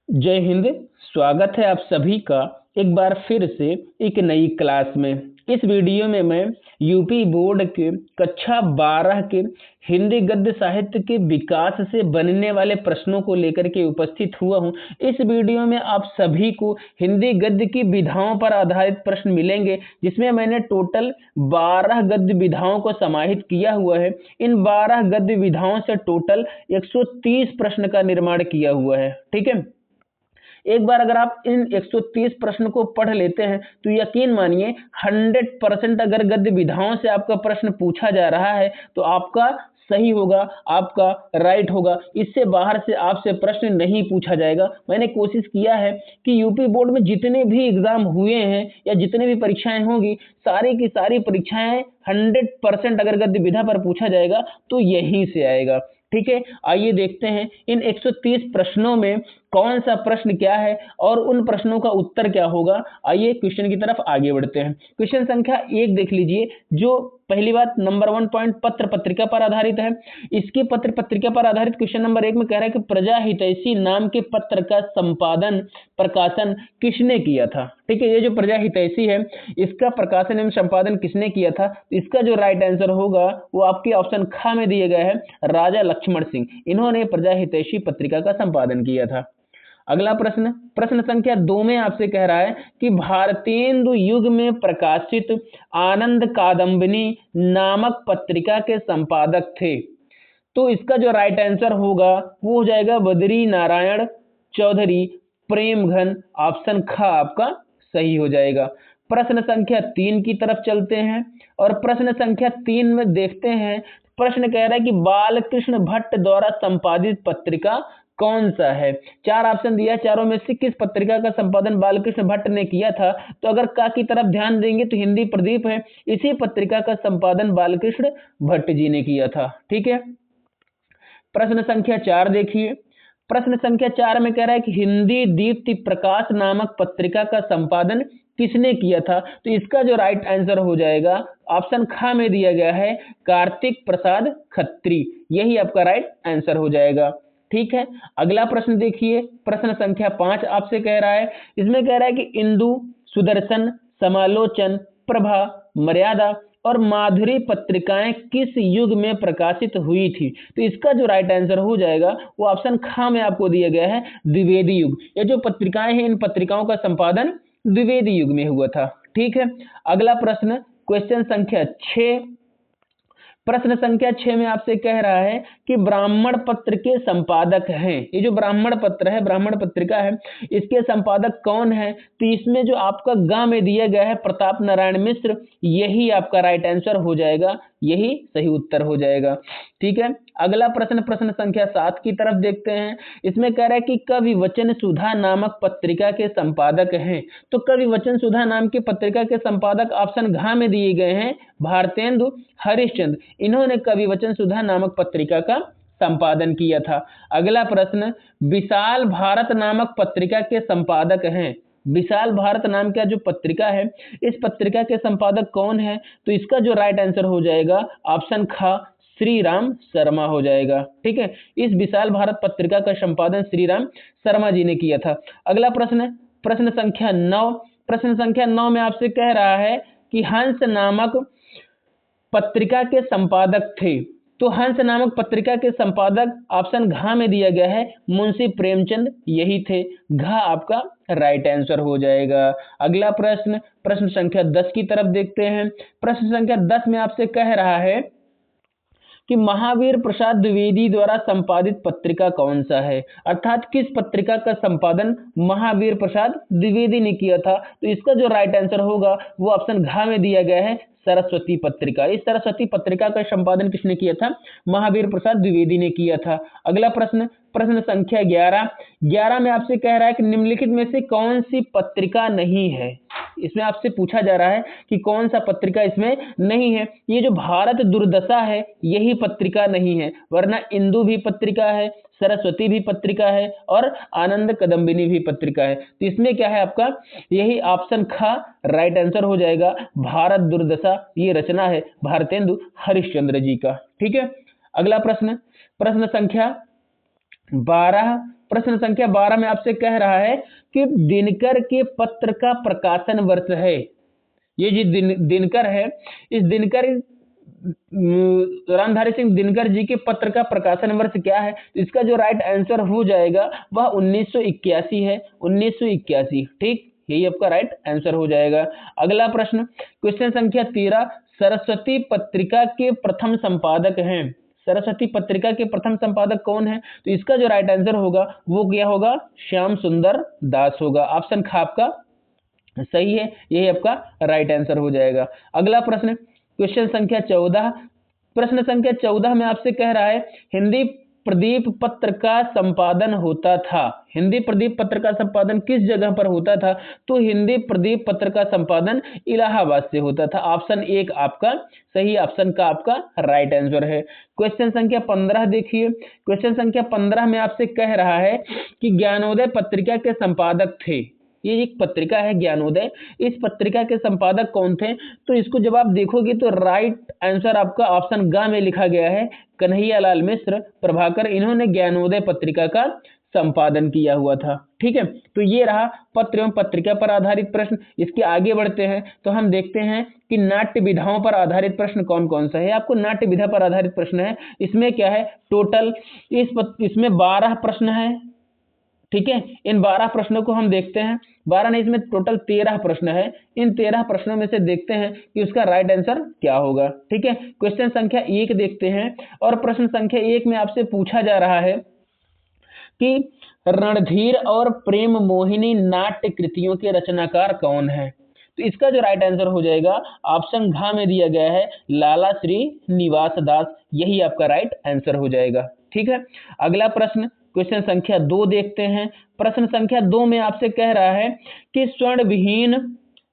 जय हिंद। स्वागत है आप सभी का एक बार फिर से एक नई क्लास में। इस वीडियो में मैं यूपी बोर्ड के कक्षा 12 के हिंदी गद्य साहित्य के विकास से बनने वाले प्रश्नों को लेकर के उपस्थित हुआ हूं। इस वीडियो में आप सभी को हिंदी गद्य की विधाओं पर आधारित प्रश्न मिलेंगे, जिसमें मैंने टोटल 12 गद्य विधाओं को समाहित किया हुआ है। इन 12 गद्य विधाओं से टोटल 130 प्रश्न का निर्माण किया हुआ है। ठीक है, एक बार अगर आप इन 130 प्रश्न को पढ़ लेते हैं तो यकीन मानिए 100% अगर गद्य विधाओं से आपका प्रश्न पूछा जा रहा है तो आपका सही होगा, आपका राइट होगा। इससे बाहर से आपसे प्रश्न नहीं पूछा जाएगा। मैंने कोशिश किया है कि यूपी बोर्ड में जितने भी एग्जाम हुए हैं या जितने भी परीक्षाएं होंगी, सारी की सारी परीक्षाएं 100% अगर गद्य विधा पर पूछा जाएगा तो यहीं से आएगा। ठीक है, आइए देखते हैं इन 130 प्रश्नों में कौन सा प्रश्न क्या है और उन प्रश्नों का उत्तर क्या होगा। आइए क्वेश्चन की तरफ आगे बढ़ते हैं। क्वेश्चन संख्या 1 देख लीजिए, जो पहली बात नंबर 1 पॉइंट पत्र पत्रिका पर आधारित है। इसकी पत्र पत्रिका पर आधारित क्वेश्चन नंबर 1 में कह रहा है कि प्रजा हितैषी नाम के पत्र का संपादन प्रकाशन किसने किया था। ठीक है, ये जो प्रजा हितैषी है इसका प्रकाशन एवं संपादन किसने किया था। इसका जो राइट आंसर होगा वो आपके ऑप्शन ख में दिए गए हैं, राजा लक्ष्मण सिंह। इन्होंने प्रजा हितैषी पत्रिका का संपादन किया था। अगला प्रश्न, प्रश्न संख्या 2 में आपसे कह रहा है कि भारतेंदु युग में प्रकाशित आनंद कादंबिनी नामक पत्रिका के संपादक थे। तो इसका जो राइट आंसर होगा वो हो जाएगा बद्री नारायण चौधरी प्रेमघन। ऑप्शन ख आपका सही हो जाएगा। प्रश्न संख्या 3 की तरफ चलते हैं और प्रश्न संख्या 3 में देखते हैं। प्रश्न कह रहा है कि बालकृष्ण भट्ट द्वारा संपादित पत्रिका कौन सा है। 4 ऑप्शन दिया, चारों में से किस पत्रिका का संपादन बालकृष्ण भट्ट ने किया था। तो अगर का की तरफ ध्यान देंगे तो हिंदी प्रदीप है, इसी पत्रिका का संपादन बालकृष्ण भट्ट जी ने किया था। ठीक है, प्रश्न संख्या 4 देखिए। प्रश्न संख्या 4 में कह रहा है कि हिंदी दीप्ति प्रकाश नामक पत्रिका का संपादन किसने किया था। तो इसका जो राइट आंसर हो जाएगा ऑप्शन ख में दिया गया है, कार्तिक प्रसाद खत्री। यही आपका राइट आंसर हो जाएगा। ठीक है, अगला प्रश्न देखिए। प्रश्न संख्या 5 आपसे कह रहा है, इसमें कह रहा है कि इंदु, सुदर्शन, समालोचन, प्रभा, मर्यादा और माधुरी पत्रिकाएं किस युग में प्रकाशित हुई थी। तो इसका जो राइट आंसर हो जाएगा वो ऑप्शन ख में आपको दिया गया है, द्विवेदी युग। ये जो पत्रिकाएं हैं इन पत्रिकाओं का संपादन द्विवेदी युग में हुआ था। ठीक है, अगला प्रश्न, क्वेश्चन संख्या 6। प्रश्न संख्या 6 में आपसे कह रहा है कि ब्राह्मण पत्र के संपादक हैं। ये जो ब्राह्मण पत्र है, ब्राह्मण पत्रिका है, इसके संपादक कौन है। तो इसमें जो आपका ग में दिया गया है प्रताप नारायण मिश्र, यही आपका राइट आंसर हो जाएगा, यही सही उत्तर हो जाएगा। ठीक है, अगला प्रश्न, प्रश्न संख्या 7 की तरफ देखते हैं। इसमें कह रहा है कि कवि वचन सुधा नामक पत्रिका के संपादक हैं। तो कवि वचन सुधा नाम की पत्रिका के संपादक ऑप्शन घ में दिए गए हैं, भारतेंदु हरिश्चंद्र। इन्होंने कवि वचन सुधा नामक पत्रिका का संपादन किया था। अगला प्रश्न, विशाल भारत नामक पत्रिका के संपादक हैं। विशाल भारत नाम का जो पत्रिका है, इस पत्रिका के संपादक कौन है। तो इसका जो राइट आंसर हो जाएगा ऑप्शन ख, श्री राम शर्मा हो जाएगा। ठीक है, इस विशाल भारत पत्रिका का संपादन श्री राम शर्मा जी ने किया था। अगला प्रश्न, प्रश्न संख्या 9। प्रश्न संख्या 9 में आपसे कह रहा है कि हंस नामक पत्रिका के संपादक थे। तो हंस नामक पत्रिका के संपादक ऑप्शन घ में दिया गया है, मुंशी प्रेमचंद, यही थे। घ आपका राइट आंसर हो जाएगा। अगला प्रश्न, प्रश्न संख्या 10 की तरफ देखते हैं। प्रश्न संख्या 10 में आपसे कह रहा है कि महावीर प्रसाद द्विवेदी द्वारा संपादित पत्रिका कौन सा है, अर्थात किस पत्रिका का संपादन महावीर प्रसाद द्विवेदी ने किया था। तो इसका जो राइट आंसर होगा वो ऑप्शन घ में दिया गया है, सरस्वती पत्रिका। इस सरस्वती पत्रिका का संपादन किसने किया था, महावीर प्रसाद द्विवेदी ने किया था। अगला प्रश्न, प्रश्न संख्या 11 में आपसे कह रहा है कि निम्नलिखित में से कौन सी पत्रिका नहीं है। इसमें आपसे पूछा जा रहा है कि कौन सा पत्रिका इसमें नहीं है। ये जो भारत दुर्दशा है यही पत्रिका नहीं है, वरना इंदु भी पत्रिका है, सरस्वती भी पत्रिका है और आनंद कदम्बिनी भी पत्रिका है। तो इसमें क्या है आपका, यही ऑप्शन ख राइट आंसर हो जाएगा। भारत दुर्दशा ये रचना है भारतेंदु हरिश्चंद्र जी का। ठीक है, अगला प्रश्न, प्रश्न संख्या 12, प्रश्न संख्या 12 में आपसे कह रहा है कि दिनकर के पत्र का प्रकाशन वर्ष है। ये जो दिनकर है, इस दिनकर रामधारी सिंह दिनकर जी के पत्र का प्रकाशन वर्ष क्या है? तो इसका जो राइट आंसर हो जाएगा वह 1981 है, 1981। ठीक, यही आपका राइट आंसर हो जाएगा। अगला प्रश्न, क्वेश्चन संख्या 13, सरस्वती पत्रिका के प्रथम संपादक हैं। सरस्वती पत्रिका के प्रथम संपादक कौन है? तो इसका जो राइट आंसर होगा वो क्या होगा? श्याम सुंदर दास होगा। ऑप्शन ख आपका सही है, यही आपका राइट आंसर हो जाएगा। अगला प्रश्न, क्वेश्चन संख्या 14, प्रश्न संख्या 14 में आपसे कह रहा है हिंदी प्रदीप पत्र का संपादन होता था। हिंदी प्रदीप पत्र का संपादन किस जगह पर होता था? तो हिंदी प्रदीप पत्र का संपादन इलाहाबाद से होता था। ऑप्शन 1 आपका सही, ऑप्शन का आपका राइट आंसर है। क्वेश्चन संख्या 15 देखिए, क्वेश्चन संख्या 15 में आपसे कह रहा है कि ज्ञानोदय पत्रिका के संपादक थे। ये एक पत्रिका है ज्ञानोदय, इस पत्रिका के संपादक कौन थे? तो इसको जब आप देखोगे तो राइट आंसर आपका ऑप्शन ग में लिखा गया है, कन्हैयालाल मिश्र प्रभाकर, इन्होंने ज्ञानोदय पत्रिका का संपादन किया हुआ था। ठीक है, तो ये रहा पत्र एवं पत्रिका पर आधारित प्रश्न। इसके आगे बढ़ते हैं तो हम देखते हैं कि नाट्य विधाओं पर आधारित प्रश्न कौन कौन सा है। आपको नाट्य विधा पर आधारित प्रश्न है, इसमें क्या है टोटल इसमें 12 प्रश्न है। ठीक है, इन 12 प्रश्नों को हम देखते हैं, 12 नहीं इसमें टोटल 13 प्रश्न है। इन 13 प्रश्नों में से देखते हैं कि उसका राइट आंसर क्या होगा। ठीक है, क्वेश्चन संख्या 1 देखते हैं, और प्रश्न संख्या 1 में आपसे पूछा जा रहा है कि रणधीर और प्रेम मोहिनी नाट्य कृतियों के रचनाकार कौन है? तो इसका जो राइट आंसर हो जाएगा ऑप्शन घ में दिया गया है लाला श्री निवास दास, यही आपका राइट आंसर हो जाएगा। ठीक है, अगला प्रश्न क्वेश्चन संख्या 2 देखते हैं। प्रश्न संख्या 2 में आपसे कह रहा है कि स्वर्ण विहीन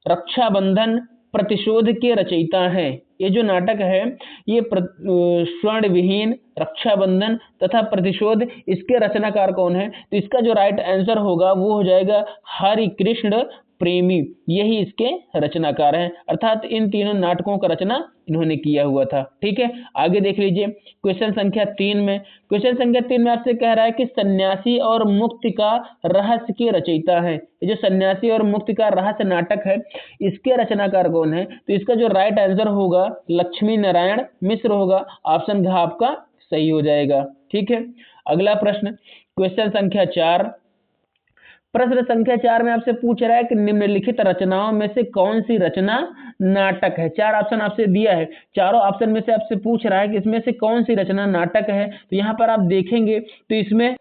रक्षाबंधन प्रतिशोध के रचयिता हैं। ये जो नाटक है ये स्वर्ण विहीन, रक्षाबंधन तथा प्रतिशोध, इसके रचनाकार कौन है? तो इसका जो राइट आंसर होगा वो हो जाएगा हरि कृष्ण प्रेमी, यही इसके रचनाकार हैं, अर्थात इन तीनों नाटकों का रचना इन्होंने किया हुआ था। ठीक है, आगे देख लीजिए क्वेश्चन संख्या 3 में, क्वेश्चन संख्या 3 में आपसे कह रहा है कि सन्यासी और मुक्ति का रहस्य के रचयिता है। ये जो सन्यासी और मुक्ति का रहस्य नाटक है इसके रचनाकार कौन है? तो इसका जो राइट आंसर होगा लक्ष्मी नारायण मिश्र होगा, ऑप्शन घ आपका सही हो जाएगा। ठीक है, अगला प्रश्न क्वेश्चन संख्या 4, प्रश्न संख्या 4 में आपसे पूछ रहा है कि निम्नलिखित रचनाओं में से कौन सी रचना नाटक है? 4 ऑप्शन आपसे दिया है, चारों ऑप्शन में से आपसे पूछ रहा है कि इसमें से कौन सी रचना नाटक है। तो यहाँ पर आप देखेंगे तो इसमें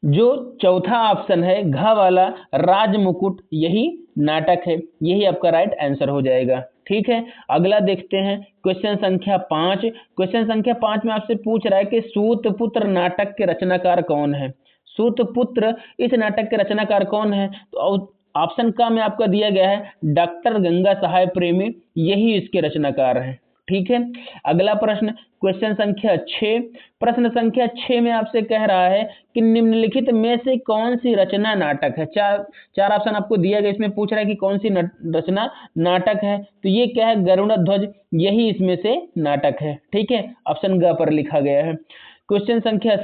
जो चौथा ऑप्शन है घ वाला राजमुकुट, यही नाटक है, यही आपका राइट आंसर हो जाएगा। ठीक है, अगला देखते हैं क्वेश्चन संख्या 5, क्वेश्चन संख्या 5 में आपसे पूछ रहा है कि सूतपुत्र नाटक के रचनाकार कौन है? सूतपुत्र इस नाटक के रचनाकार कौन है? तो ऑप्शन का में आपका दिया गया है डॉक्टर गंगा सहाय प्रेमी, यही इसके रचनाकार हैं। ठीक है, अगला प्रश्न क्वेश्चन संख्या 6, प्रश्न संख्या 6 में आपसे कह रहा है कि निम्नलिखित में से कौन सी रचना नाटक है? चार ऑप्शन आपको दिया गया, इसमें पूछ रहा है कि कौन सी रचना नाटक है। तो ये क्या है गरुड़ ध्वज, यही इसमें से नाटक है। ठीक है, ऑप्शन ग पर लिखा गया है। क्वेश्चन संख्या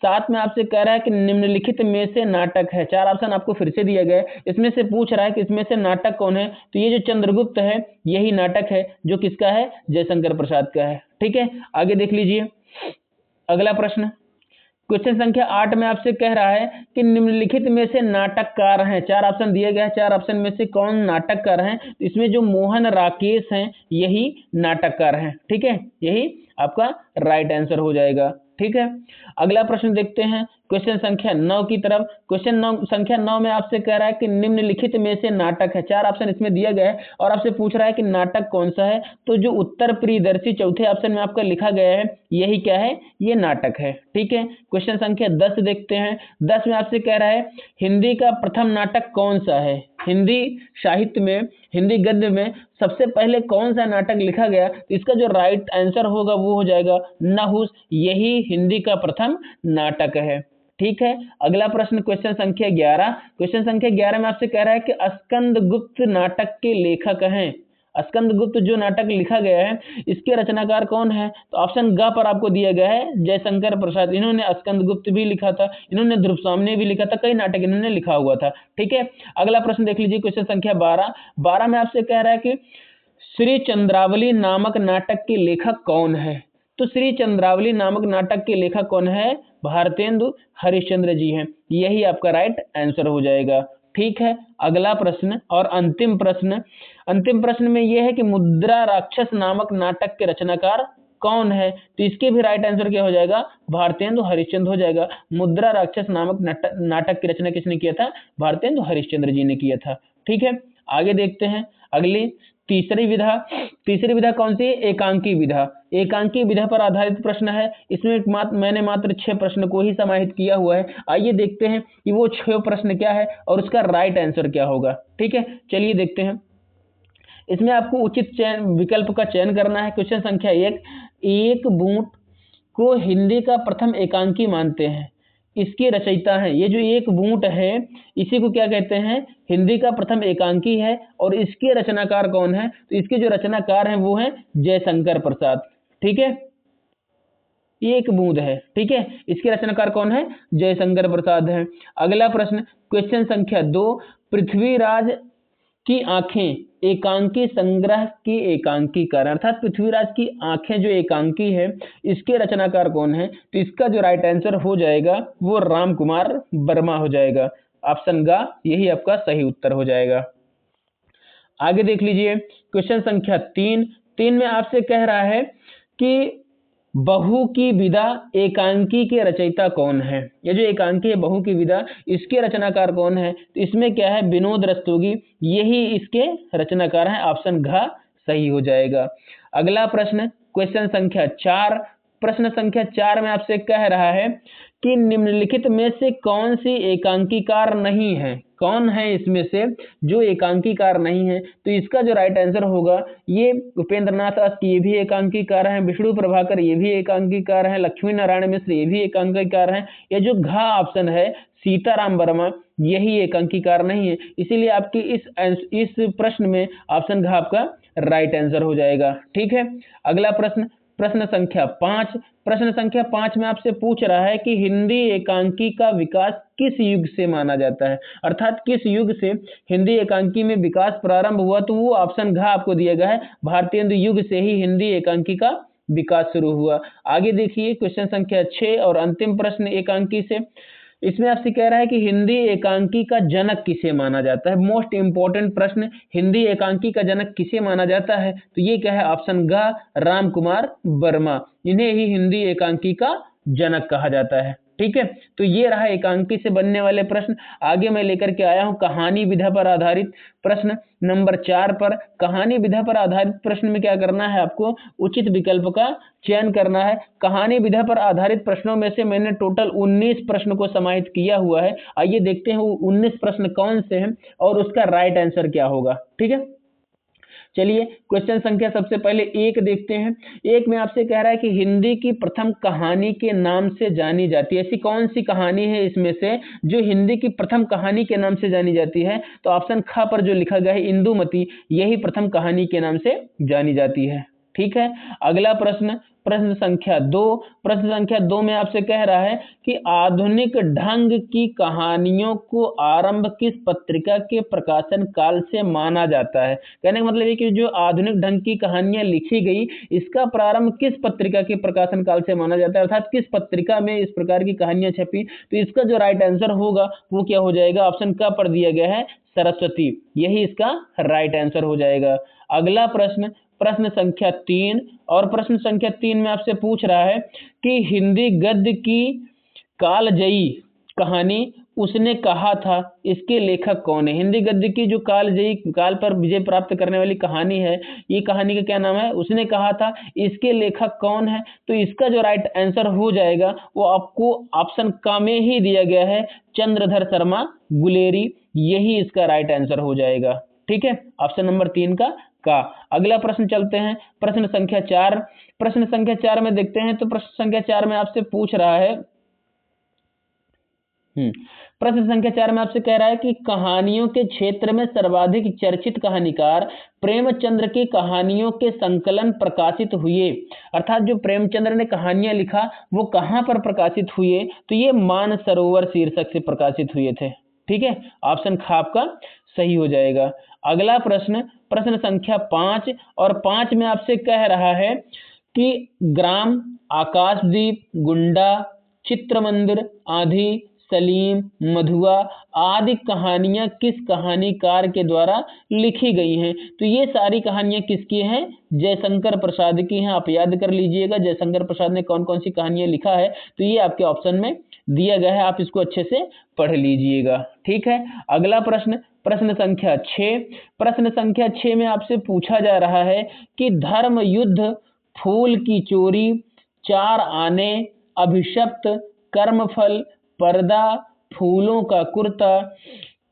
7 में आपसे कह रहा है कि निम्नलिखित में से नाटक है, 4 ऑप्शन आपको फिर से दिया गया है, इसमें से पूछ रहा है कि इसमें से नाटक कौन है? तो ये जो चंद्रगुप्त है यही नाटक है, जो किसका है? जयशंकर प्रसाद का है। ठीक है, आगे देख लीजिए अगला प्रश्न क्वेश्चन संख्या 8 में आपसे कह रहा है कि निम्नलिखित में से नाटककार हैं, 4 ऑप्शन दिए गए हैं, 4 ऑप्शन में से कौन नाटककार हैं? तो इसमें जो मोहन राकेश हैं यही नाटककार हैं। ठीक है, यही आपका राइट आंसर हो जाएगा। ठीक है, अगला प्रश्न देखते हैं क्वेश्चन संख्या 9 की तरफ। क्वेश्चन संख्या 9 में आपसे कह रहा है कि निम्नलिखित में से नाटक है, 4 ऑप्शन इसमें दिया गया है और आपसे पूछ रहा है कि नाटक कौन सा है? तो जो उत्तर प्रियदर्शी चौथे ऑप्शन में आपका लिखा गया है यही क्या है? ये नाटक है। ठीक है, क्वेश्चन संख्या 10 देखते हैं। 10 में आपसे कह रहा है हिंदी का प्रथम नाटक कौन सा है? हिंदी साहित्य में, हिंदी गद्य में सबसे पहले कौन सा नाटक लिखा गया? तो इसका जो राइट आंसर होगा वो हो जाएगा नहुस, यही हिंदी का प्रथम नाटक है। ठीक है, अगला प्रश्न क्वेश्चन संख्या 11, क्वेश्चन संख्या 11 में आपसे कह रहा है कि स्कंदगुप्त नाटक के लेखक हैं। स्कंदगुप्त जो नाटक लिखा गया है इसके रचनाकार कौन है? तो ऑप्शन ग पर आपको दिया गया है जयशंकर प्रसाद। इन्होंने स्कंदगुप्त भी लिखा था, इन्होंने ध्रुवसाम्य भी लिखा था, कई नाटक इन्होंने लिखा हुआ था। ठीक है, अगला प्रश्न देख लीजिए, क्वेश्चन संख्या 12 में आपसे कह रहा है कि श्री चंद्रावली नामक नाटक के लेखक कौन है? तो श्री चंद्रावली नामक नाटक के लेखक कौन है? भारतेंदु हरिश्चंद्र जी हैं। यही आपका राइट आंसर हो जाएगा। ठीक है, अगला प्रश्न और अंतिम प्रश्न में यह है कि मुद्रा राक्षस नामक नाटक के रचनाकार कौन है? तो इसके भी राइट आंसर क्या हो जाएगा? भारतेंदु हरिश्चंद्र हो जाएगा। मुद्रा राक्षस नामक नाटक की रचना किसने किया था? भारतेंदु हरिश्चंद्र जी ने किया था। ठीक है, आगे देखते हैं अगली तीसरी विधा कौन सी? एकांकी विधा। एकांकी विधा पर आधारित प्रश्न है। इसमें मैंने मात्र 6 प्रश्न को ही समाहित किया हुआ है। आइए देखते हैं कि वो 6 प्रश्न क्या है और उसका राइट आंसर क्या होगा। ठीक है, चलिए देखते हैं। इसमें आपको उचित विकल्प का चयन करना है। क्वेश्चन संख्या 1, एक बूट को हिंदी का प्रथम एकांकी मानते हैं, इसके रचयिता हैं। ये जो एक बूट है इसी को क्या कहते हैं? हिंदी का प्रथम एकांकी है। और इसके रचनाकार कौन है? तो इसके जो रचनाकार हैं वो हैं जयशंकर प्रसाद। ठीक है, ये एक बूंद है। ठीक है, इसके रचनाकार कौन है? जयशंकर प्रसाद हैं। अगला प्रश्न, क्वेश्चन संख्या 2, पृथ्वीराज की आंखें एकांकी संग्रह की एकांकीकार, अर्थात पृथ्वीराज की आंखें जो एकांकी है इसके रचनाकार कौन है? तो इसका जो राइट आंसर हो जाएगा वो राम कुमार वर्मा हो जाएगा। ऑप्शन ग यही आपका सही उत्तर हो जाएगा। आगे देख लीजिए, क्वेश्चन संख्या 3 में आपसे कह रहा है कि बहू की विदा एकांकी के रचयिता कौन है? ये जो एकांकी है बहू की विदा, इसके रचनाकार कौन है? तो इसमें क्या है? विनोद रस्तोगी, यही इसके रचनाकार हैं। ऑप्शन घ सही हो जाएगा। अगला प्रश्न, क्वेश्चन संख्या 4। प्रश्न संख्या 4 में आपसे कह रहा है कि निम्नलिखित में से कौन सी एकांकीकार नहीं है? कौन है इसमें से जो एकांकीकार नहीं है? तो इसका जो राइट आंसर होगा, ये उपेंद्र नाथ अस्त ये भी एकांकीकार हैं, विष्णु प्रभाकर ये भी एकांकीकार हैं, लक्ष्मी नारायण मिश्र ये भी एकांकीकार हैं। ये जो घ ऑप्शन है सीताराम वर्मा यही एकांकीकार नहीं है। इसीलिए आपकी इस प्रश्न में ऑप्शन घ आपका राइट आंसर हो जाएगा। ठीक है, अगला प्रश्न संख्या 5। प्रश्न संख्या 5 में आपसे पूछ रहा है कि हिंदी एकांकी का विकास किस युग से माना जाता है, अर्थात किस युग से हिंदी एकांकी में विकास प्रारंभ हुआ? तो वो ऑप्शन घ आपको दिया गया है, भारतेंदु युग से ही हिंदी एकांकी का विकास शुरू हुआ। आगे देखिए, क्वेश्चन संख्या 6 और अंतिम प्रश्न एकांकी से। इसमें आपसे कह रहा है कि हिंदी एकांकी का जनक किसे माना जाता है? मोस्ट इंपॉर्टेंट प्रश्न, हिंदी एकांकी का जनक किसे माना जाता है? तो ये क्या है? ऑप्शन ग राम कुमार वर्मा, इन्हें ही हिंदी एकांकी का जनक कहा जाता है। ठीक है, तो ये रहा एकांकी से बनने वाले प्रश्न। आगे मैं लेकर के आया हूं कहानी विधा पर आधारित प्रश्न नंबर 4 पर। कहानी विधा पर आधारित प्रश्न में क्या करना है? आपको उचित विकल्प का चयन करना है। कहानी विधा पर आधारित प्रश्नों में से मैंने टोटल 19 प्रश्न को समाहित किया हुआ है। आइए देखते हैं वो 19 प्रश्न कौन से हैं और उसका राइट आंसर क्या होगा। ठीक है, चलिए क्वेश्चन संख्या सबसे पहले 1 देखते हैं। 1 में आपसे कह रहा है कि हिंदी की प्रथम कहानी के नाम से जानी जाती है। ऐसी कौन सी कहानी है इसमें से जो हिंदी की प्रथम कहानी के नाम से जानी जाती है? तो ऑप्शन ख पर जो लिखा गया है इंदुमती, यही प्रथम कहानी के नाम से जानी जाती है। ठीक है, अगला प्रश्न संख्या 2। प्रश्न संख्या 2 में आपसे कह रहा है कि आधुनिक ढंग की कहानियों को आरंभ किस पत्रिका के प्रकाशन काल से माना जाता है? कहने का मतलब है कि जो आधुनिक ढंग की कहानियां लिखी गई इसका प्रारंभ किस पत्रिका के प्रकाशन काल से माना जाता है, अर्थात किस पत्रिका में इस प्रकार की कहानियां छपी? तो इसका जो राइट आंसर होगा वो क्या हो जाएगा? ऑप्शन क पर दिया गया है सरस्वती, यही इसका राइट आंसर हो जाएगा। अगला प्रश्न संख्या 3 और प्रश्न संख्या 3 में आपसे पूछ रहा है कि हिंदी गद्य की कालजयी कहानी उसने कहा था, इसके लेखक कौन है? हिंदी गद्य की जो कालजयी काल पर विजय प्राप्त करने वाली कहानी है, ये कहानी का क्या नाम है? उसने कहा था, इसके लेखक कौन है? तो इसका जो राइट आंसर हो जाएगा वो आपको ऑप्शन क में ही दिया गया है, चंद्रधर शर्मा गुलेरी, यही इसका राइट आंसर हो जाएगा। ठीक है, ऑप्शन नंबर 3 का। अगला प्रश्न चलते हैं, प्रश्न संख्या 4। प्रश्न संख्या 4 में देखते हैं। तो प्रश्न संख्या 4 में आपसे पूछ रहा है प्रश्न संख्या 4 में आपसे कह रहा है कि कहानियों के क्षेत्र में सर्वाधिक चर्चित कहानीकार प्रेमचंद्र की कहानियों के संकलन प्रकाशित हुए। अर्थात जो प्रेमचंद्र ने कहानियां लिखा वो कहां पर प्रकाशित हुए, तो ये मानसरोवर शीर्षक से प्रकाशित हुए थे। ठीक है, ऑप्शन ख आपका सही हो जाएगा। अगला प्रश्न, प्रश्न संख्या 5, और 5 में आपसे कह रहा है कि ग्राम, आकाशदीप, गुंडा, चित्रमंदिर, आंधी, सलीम, मधुआ आदि कहानियां किस कहानीकार के द्वारा लिखी गई हैं। तो ये सारी कहानियां किसकी हैं? जयशंकर प्रसाद की हैं। आप याद कर लीजिएगा जयशंकर प्रसाद ने कौन कौन सी कहानियां लिखा है, तो ये आपके ऑप्शन में दिया गया है, आप इसको अच्छे से पढ़ लीजिएगा। ठीक है, अगला प्रश्न, प्रश्न संख्या 6। प्रश्न संख्या 6 में आपसे पूछा जा रहा है कि धर्म युद्ध, फूल की चोरी, 4 आने, अभिशप्त, कर्मफल, पर्दा, फूलों का कुर्ता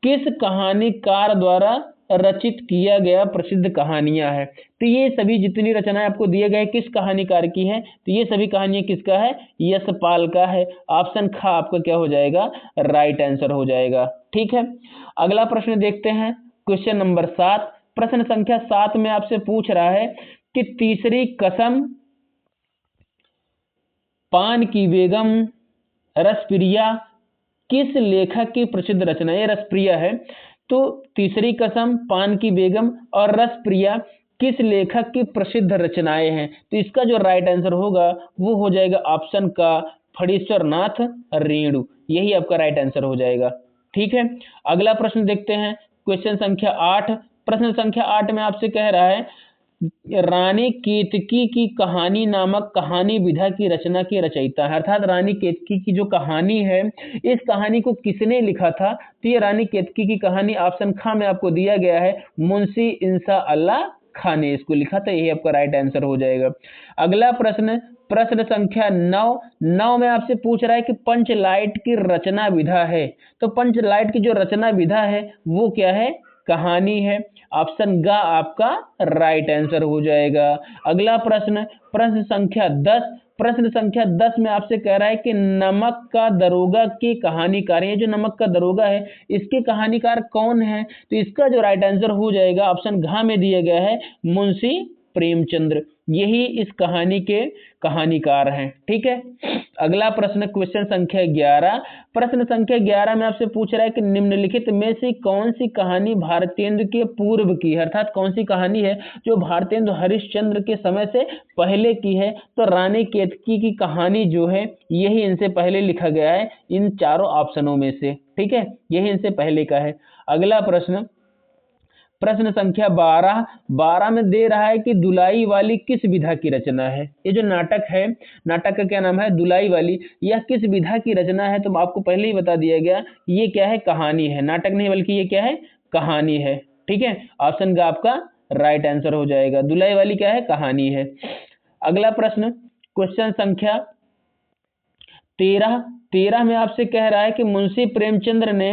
किस कहानीकार द्वारा रचित किया गया प्रसिद्ध कहानियां है। तो ये सभी जितनी रचनाएं आपको दिए गए किस कहानीकार की हैं, तो ये सभी कहानियां किसका है? यशपाल का है। ऑप्शन ख आपका क्या हो जाएगा? राइट आंसर हो जाएगा। ठीक है, अगला प्रश्न देखते हैं, क्वेश्चन नंबर 7। प्रश्न संख्या 7 में आपसे पूछ रहा है कि तीसरी कसम, पान की बेगम, रसप्रिया किस लेखक की प्रसिद्ध रचना है? रसप्रिया है। तो तीसरी कसम, पान की बेगम और रसप्रिया किस लेखक की प्रसिद्ध रचनाएं हैं? तो इसका जो राइट आंसर होगा वो हो जाएगा ऑप्शन का फणीश्वर नाथ रेणु, यही आपका राइट आंसर हो जाएगा। ठीक है, अगला प्रश्न देखते हैं, क्वेश्चन संख्या 8। प्रश्न संख्या 8 में आपसे कह रहा है रानी केतकी की कहानी नामक कहानी विधा की रचना के रचयिता है। अर्थात रानी केतकी की जो कहानी है, इस कहानी को किसने लिखा था? तो ये रानी केतकी की कहानी ऑप्शन ख में आपको दिया गया है, मुंशी इंसा अल्लाह खान ने इसको लिखा था, यही आपका राइट आंसर हो जाएगा। अगला प्रश्न, प्रश्न संख्या 9 में आपसे पूछ रहा है कि पंचलाइट की रचना विधा है। तो पंचलाइट की जो रचना विधा है वो क्या है? कहानी है। ऑप्शन ग आपका राइट आंसर हो जाएगा। अगला प्रश्न, प्रश्न संख्या 10। प्रश्न संख्या 10 में आपसे कह रहा है कि नमक का दरोगा की कहानीकार, ये जो नमक का दरोगा है इसके कहानीकार कौन है? तो इसका जो राइट आंसर हो जाएगा ऑप्शन घ में दिया गया है, मुंशी प्रेमचंद्र, यही इस कहानी के कहानीकार हैं। ठीक है, अगला प्रश्न, क्वेश्चन संख्या 11। प्रश्न संख्या 11 में आपसे पूछ रहा है कि निम्नलिखित में से कौन सी कहानी भारतेंदु के पूर्व की है। अर्थात कौन सी कहानी है जो भारतेंदु हरिश्चंद्र के समय से पहले की है? तो रानी केतकी की कहानी जो है यही इनसे पहले लिखा गया है, इन चारों ऑप्शनों में से। ठीक है, यही इनसे पहले का है। अगला प्रश्न, प्रश्न संख्या 12 में दे रहा है कि दुलाई वाली किस विधा की रचना है। ये जो नाटक है, नाटक का क्या नाम है? दुलाई वाली। यह किस विधा की रचना है? तो आपको पहले ही बता दिया गया, ये क्या है? कहानी है, नाटक नहीं बल्कि ये क्या है? कहानी है। ठीक है, ऑप्शन का आपका राइट आंसर हो जाएगा, दुलाई वाली क्या है? कहानी है। अगला प्रश्न, क्वेश्चन संख्या 13 में आपसे कह रहा है कि मुंशी प्रेमचंद्र ने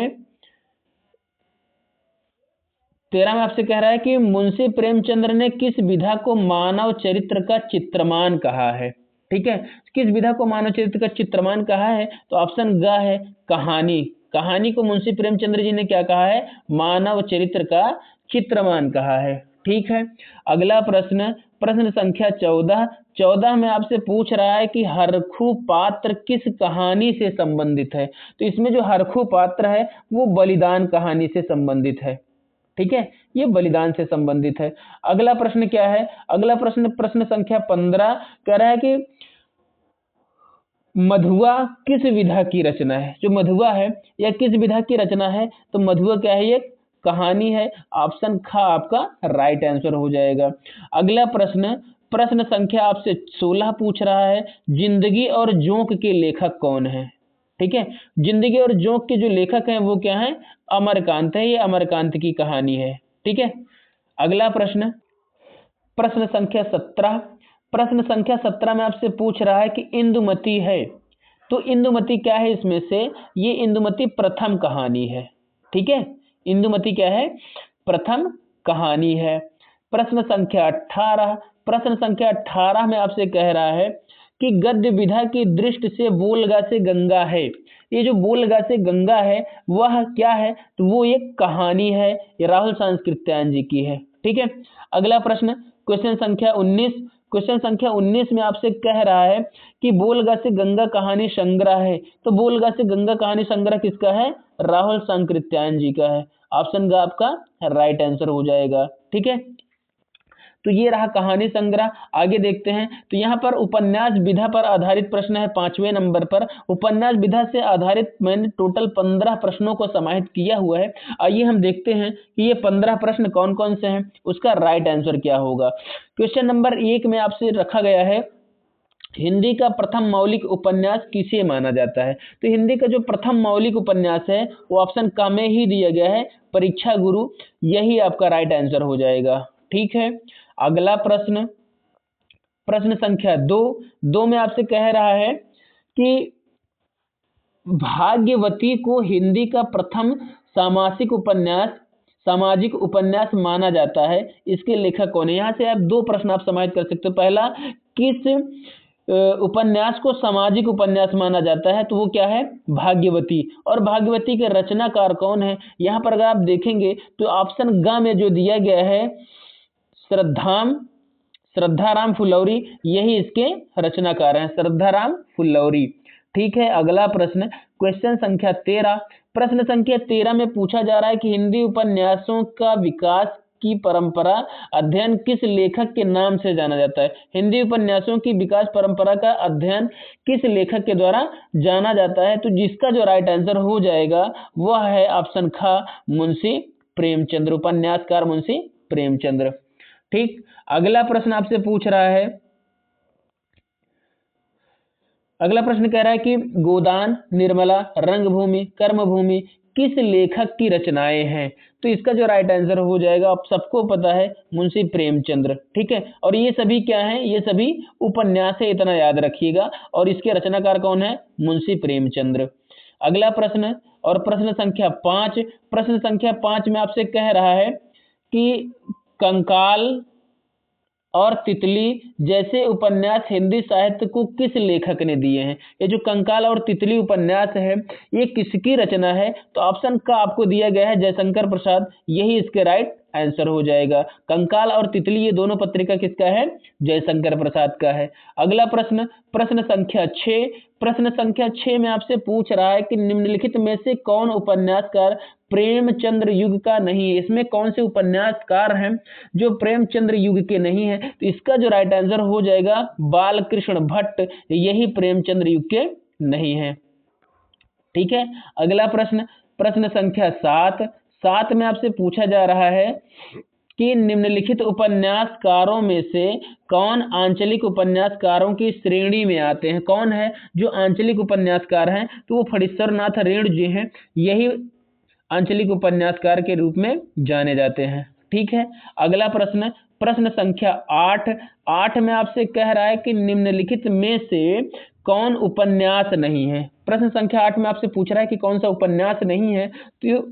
13 में आपसे कह रहा है कि मुंशी प्रेमचंद्र ने किस विधा को मानव चरित्र का चित्रमान कहा है। ठीक है, किस विधा को मानव चरित्र का चित्रमान कहा है? तो ऑप्शन ग है, कहानी। कहानी को मुंशी प्रेमचंद्र जी ने क्या कहा है? मानव चरित्र का चित्रमान कहा है। ठीक है, अगला प्रश्न, प्रश्न संख्या 14 में आपसे पूछ रहा है कि हरखू पात्र किस कहानी से संबंधित है। तो इसमें जो हरखू पात्र है वो बलिदान कहानी से संबंधित है। ठीक है, ये बलिदान से संबंधित है। अगला प्रश्न क्या है? अगला प्रश्न, प्रश्न संख्या 15 कह रहा है कि मधुआ किस विधा की रचना है। जो मधुआ है यह किस विधा की रचना है? तो मधुआ क्या है? ये कहानी है। ऑप्शन ख आपका राइट आंसर हो जाएगा। अगला प्रश्न, प्रश्न संख्या आपसे 16 पूछ रहा है जिंदगी और जोंक के लेखक कौन है। ठीक है, जिंदगी और जोंक के जो लेखक हैं वो क्या हैं? अमरकांत है, ये अमरकांत की कहानी है। ठीक है, अगला प्रश्न, प्रश्न संख्या 17। प्रश्न संख्या 17 में आपसे पूछ रहा है कि इंदुमती है। तो इंदुमती क्या है इसमें से? ये इंदुमती प्रथम कहानी है। ठीक है, इंदुमती क्या है? प्रथम कहानी है। प्रश्न संख्या 18। प्रश्न संख्या 18 में आपसे कह रहा है कि गद्य विधा की दृष्टि से बोलगा से गंगा है। ये जो बोलगा से गंगा है वह क्या है, तो वो एक कहानी है, ये राहुल सांकृत्यायन जी की है। ठीक है, अगला प्रश्न क्वेश्चन संख्या 19। क्वेश्चन संख्या 19 में आपसे कह रहा है कि बोलगा से गंगा कहानी संग्रह है, तो बोलगा से गंगा कहानी संग्रह किसका है, राहुल सांकृत्यायन जी का है। ऑप्शन का आपका राइट आंसर हो जाएगा। ठीक है, तो ये रहा कहानी संग्रह। आगे देखते हैं, तो यहाँ पर उपन्यास विधा पर आधारित प्रश्न है 5वें नंबर पर। उपन्यास विधा से आधारित मैंने टोटल 15 प्रश्नों को समाहित किया हुआ है। आइए हम देखते हैं कि ये 15 प्रश्न कौन कौन से हैं, उसका राइट आंसर क्या होगा। क्वेश्चन नंबर 1 में आपसे रखा गया है, हिंदी का प्रथम मौलिक उपन्यास किसे माना जाता है। तो हिंदी का जो प्रथम मौलिक उपन्यास है वो ऑप्शन क में ही दिया गया है, परीक्षा गुरु, यही आपका राइट आंसर हो जाएगा। ठीक है, अगला प्रश्न, प्रश्न संख्या 2 में आपसे कह रहा है कि भाग्यवती को हिंदी का प्रथम सामाजिक उपन्यास माना जाता है, इसके लेखक कौन है। यहाँ से आप 2 प्रश्न आप समाहित कर सकते हो। पहला, किस उपन्यास को सामाजिक उपन्यास माना जाता है, तो वो क्या है, भाग्यवती। और भाग्यवती के रचनाकार कौन है, यहाँ पर अगर आप देखेंगे तो ऑप्शन ग में जो दिया गया है श्रद्धाराम फुलौरी, यही इसके रचनाकार हैं, श्रद्धाराम फुलौरी। ठीक है, अगला प्रश्न क्वेश्चन संख्या 13। प्रश्न संख्या 13 में पूछा जा रहा है कि हिंदी उपन्यासों का विकास की परंपरा अध्ययन किस लेखक के नाम से जाना जाता है। हिंदी उपन्यासों की विकास परंपरा का अध्ययन किस लेखक के द्वारा जाना जाता है, तो जिसका जो राइट आंसर हो जाएगा वह है ऑप्शन ख, मुंशी प्रेमचंद्र, उपन्यासकार मुंशी प्रेमचंद्र। ठीक, अगला प्रश्न आपसे पूछ रहा है, अगला प्रश्न कह रहा है कि गोदान, निर्मला, रंगभूमि, कर्मभूमि किस लेखक की रचनाएं हैं, तो इसका जो राइट आंसर हो जाएगा, आप सबको पता है, मुंशी प्रेमचंद्र। ठीक है, और ये सभी क्या हैं, ये सभी उपन्यास है, इतना याद रखिएगा, और इसके रचनाकार कौन है, मुंशी प्रेमचंद्र। अगला प्रश्न और प्रश्न संख्या 5। प्रश्न संख्या 5 में आपसे कह रहा है कि कंकाल और तितली जैसे उपन्यास हिंदी साहित्य को किस लेखक ने दिए हैं। ये जो कंकाल और तितली उपन्यास है ये किसकी रचना है, तो ऑप्शन का आपको दिया गया है जयशंकर प्रसाद, यही इसके राइट आंसर हो जाएगा। कंकाल और तितली ये दोनों पत्रिका किसका है, जयशंकर प्रसाद का है। अगला प्रश्न, प्रश्न संख्या 6। प्रश्न संख्या 6 में आपसे पूछ रहा है कि निम्नलिखित में से कौन उपन्यासकार प्रेमचंद्र युग का नहीं है। इसमें कौन से उपन्यासकार हैं जो प्रेमचंद्र युग के नहीं है, तो इसका जो राइट आंसर हो जाएगा बालकृष्ण भट्ट, यही प्रेमचंद्र युग के नहीं है। ठीक है, अगला प्रश्न, प्रश्न संख्या 7 में आपसे पूछा जा रहा है कि निम्नलिखित उपन्यासकारों में से कौन आंचलिक उपन्यासकारों की श्रेणी में आते हैं। कौन है जो आंचलिक उपन्यासकार हैं, तो वो फणीश्वरनाथ रेणु जी हैं, यही आंचलिक उपन्यासकार के रूप में जाने जाते हैं। ठीक है, अगला प्रश्न, प्रश्न संख्या 8 में आपसे कह रहा है कि निम्नलिखित में से कौन उपन्यास नहीं है। प्रश्न संख्या 8 में आपसे पूछ रहा है कि कौन सा उपन्यास नहीं है, तो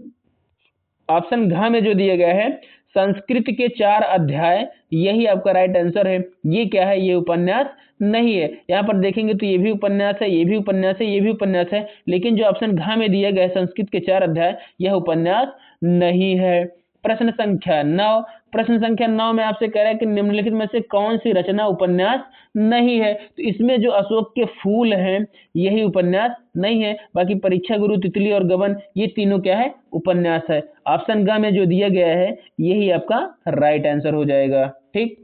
ऑप्शन घ में जो दिया गया है संस्कृत के 4 अध्याय, यही आपका राइट आंसर है। ये क्या है, ये उपन्यास नहीं है। यहाँ पर देखेंगे तो ये भी उपन्यास है, ये भी उपन्यास है, ये भी उपन्यास है, लेकिन जो ऑप्शन घ में दिया गया है संस्कृत के 4 अध्याय, यह उपन्यास नहीं है। प्रश्न संख्या 9। प्रश्न संख्या 9 में आपसे कह रहा है कि निम्नलिखित में से कौन सी रचना उपन्यास नहीं है, तो इसमें जो अशोक के फूल हैं यही उपन्यास नहीं है, बाकी परीक्षा गुरु, तितली और गबन ये तीनों क्या है, उपन्यास है। ऑप्शन ग में जो दिया गया है यही आपका राइट आंसर हो जाएगा। ठीक,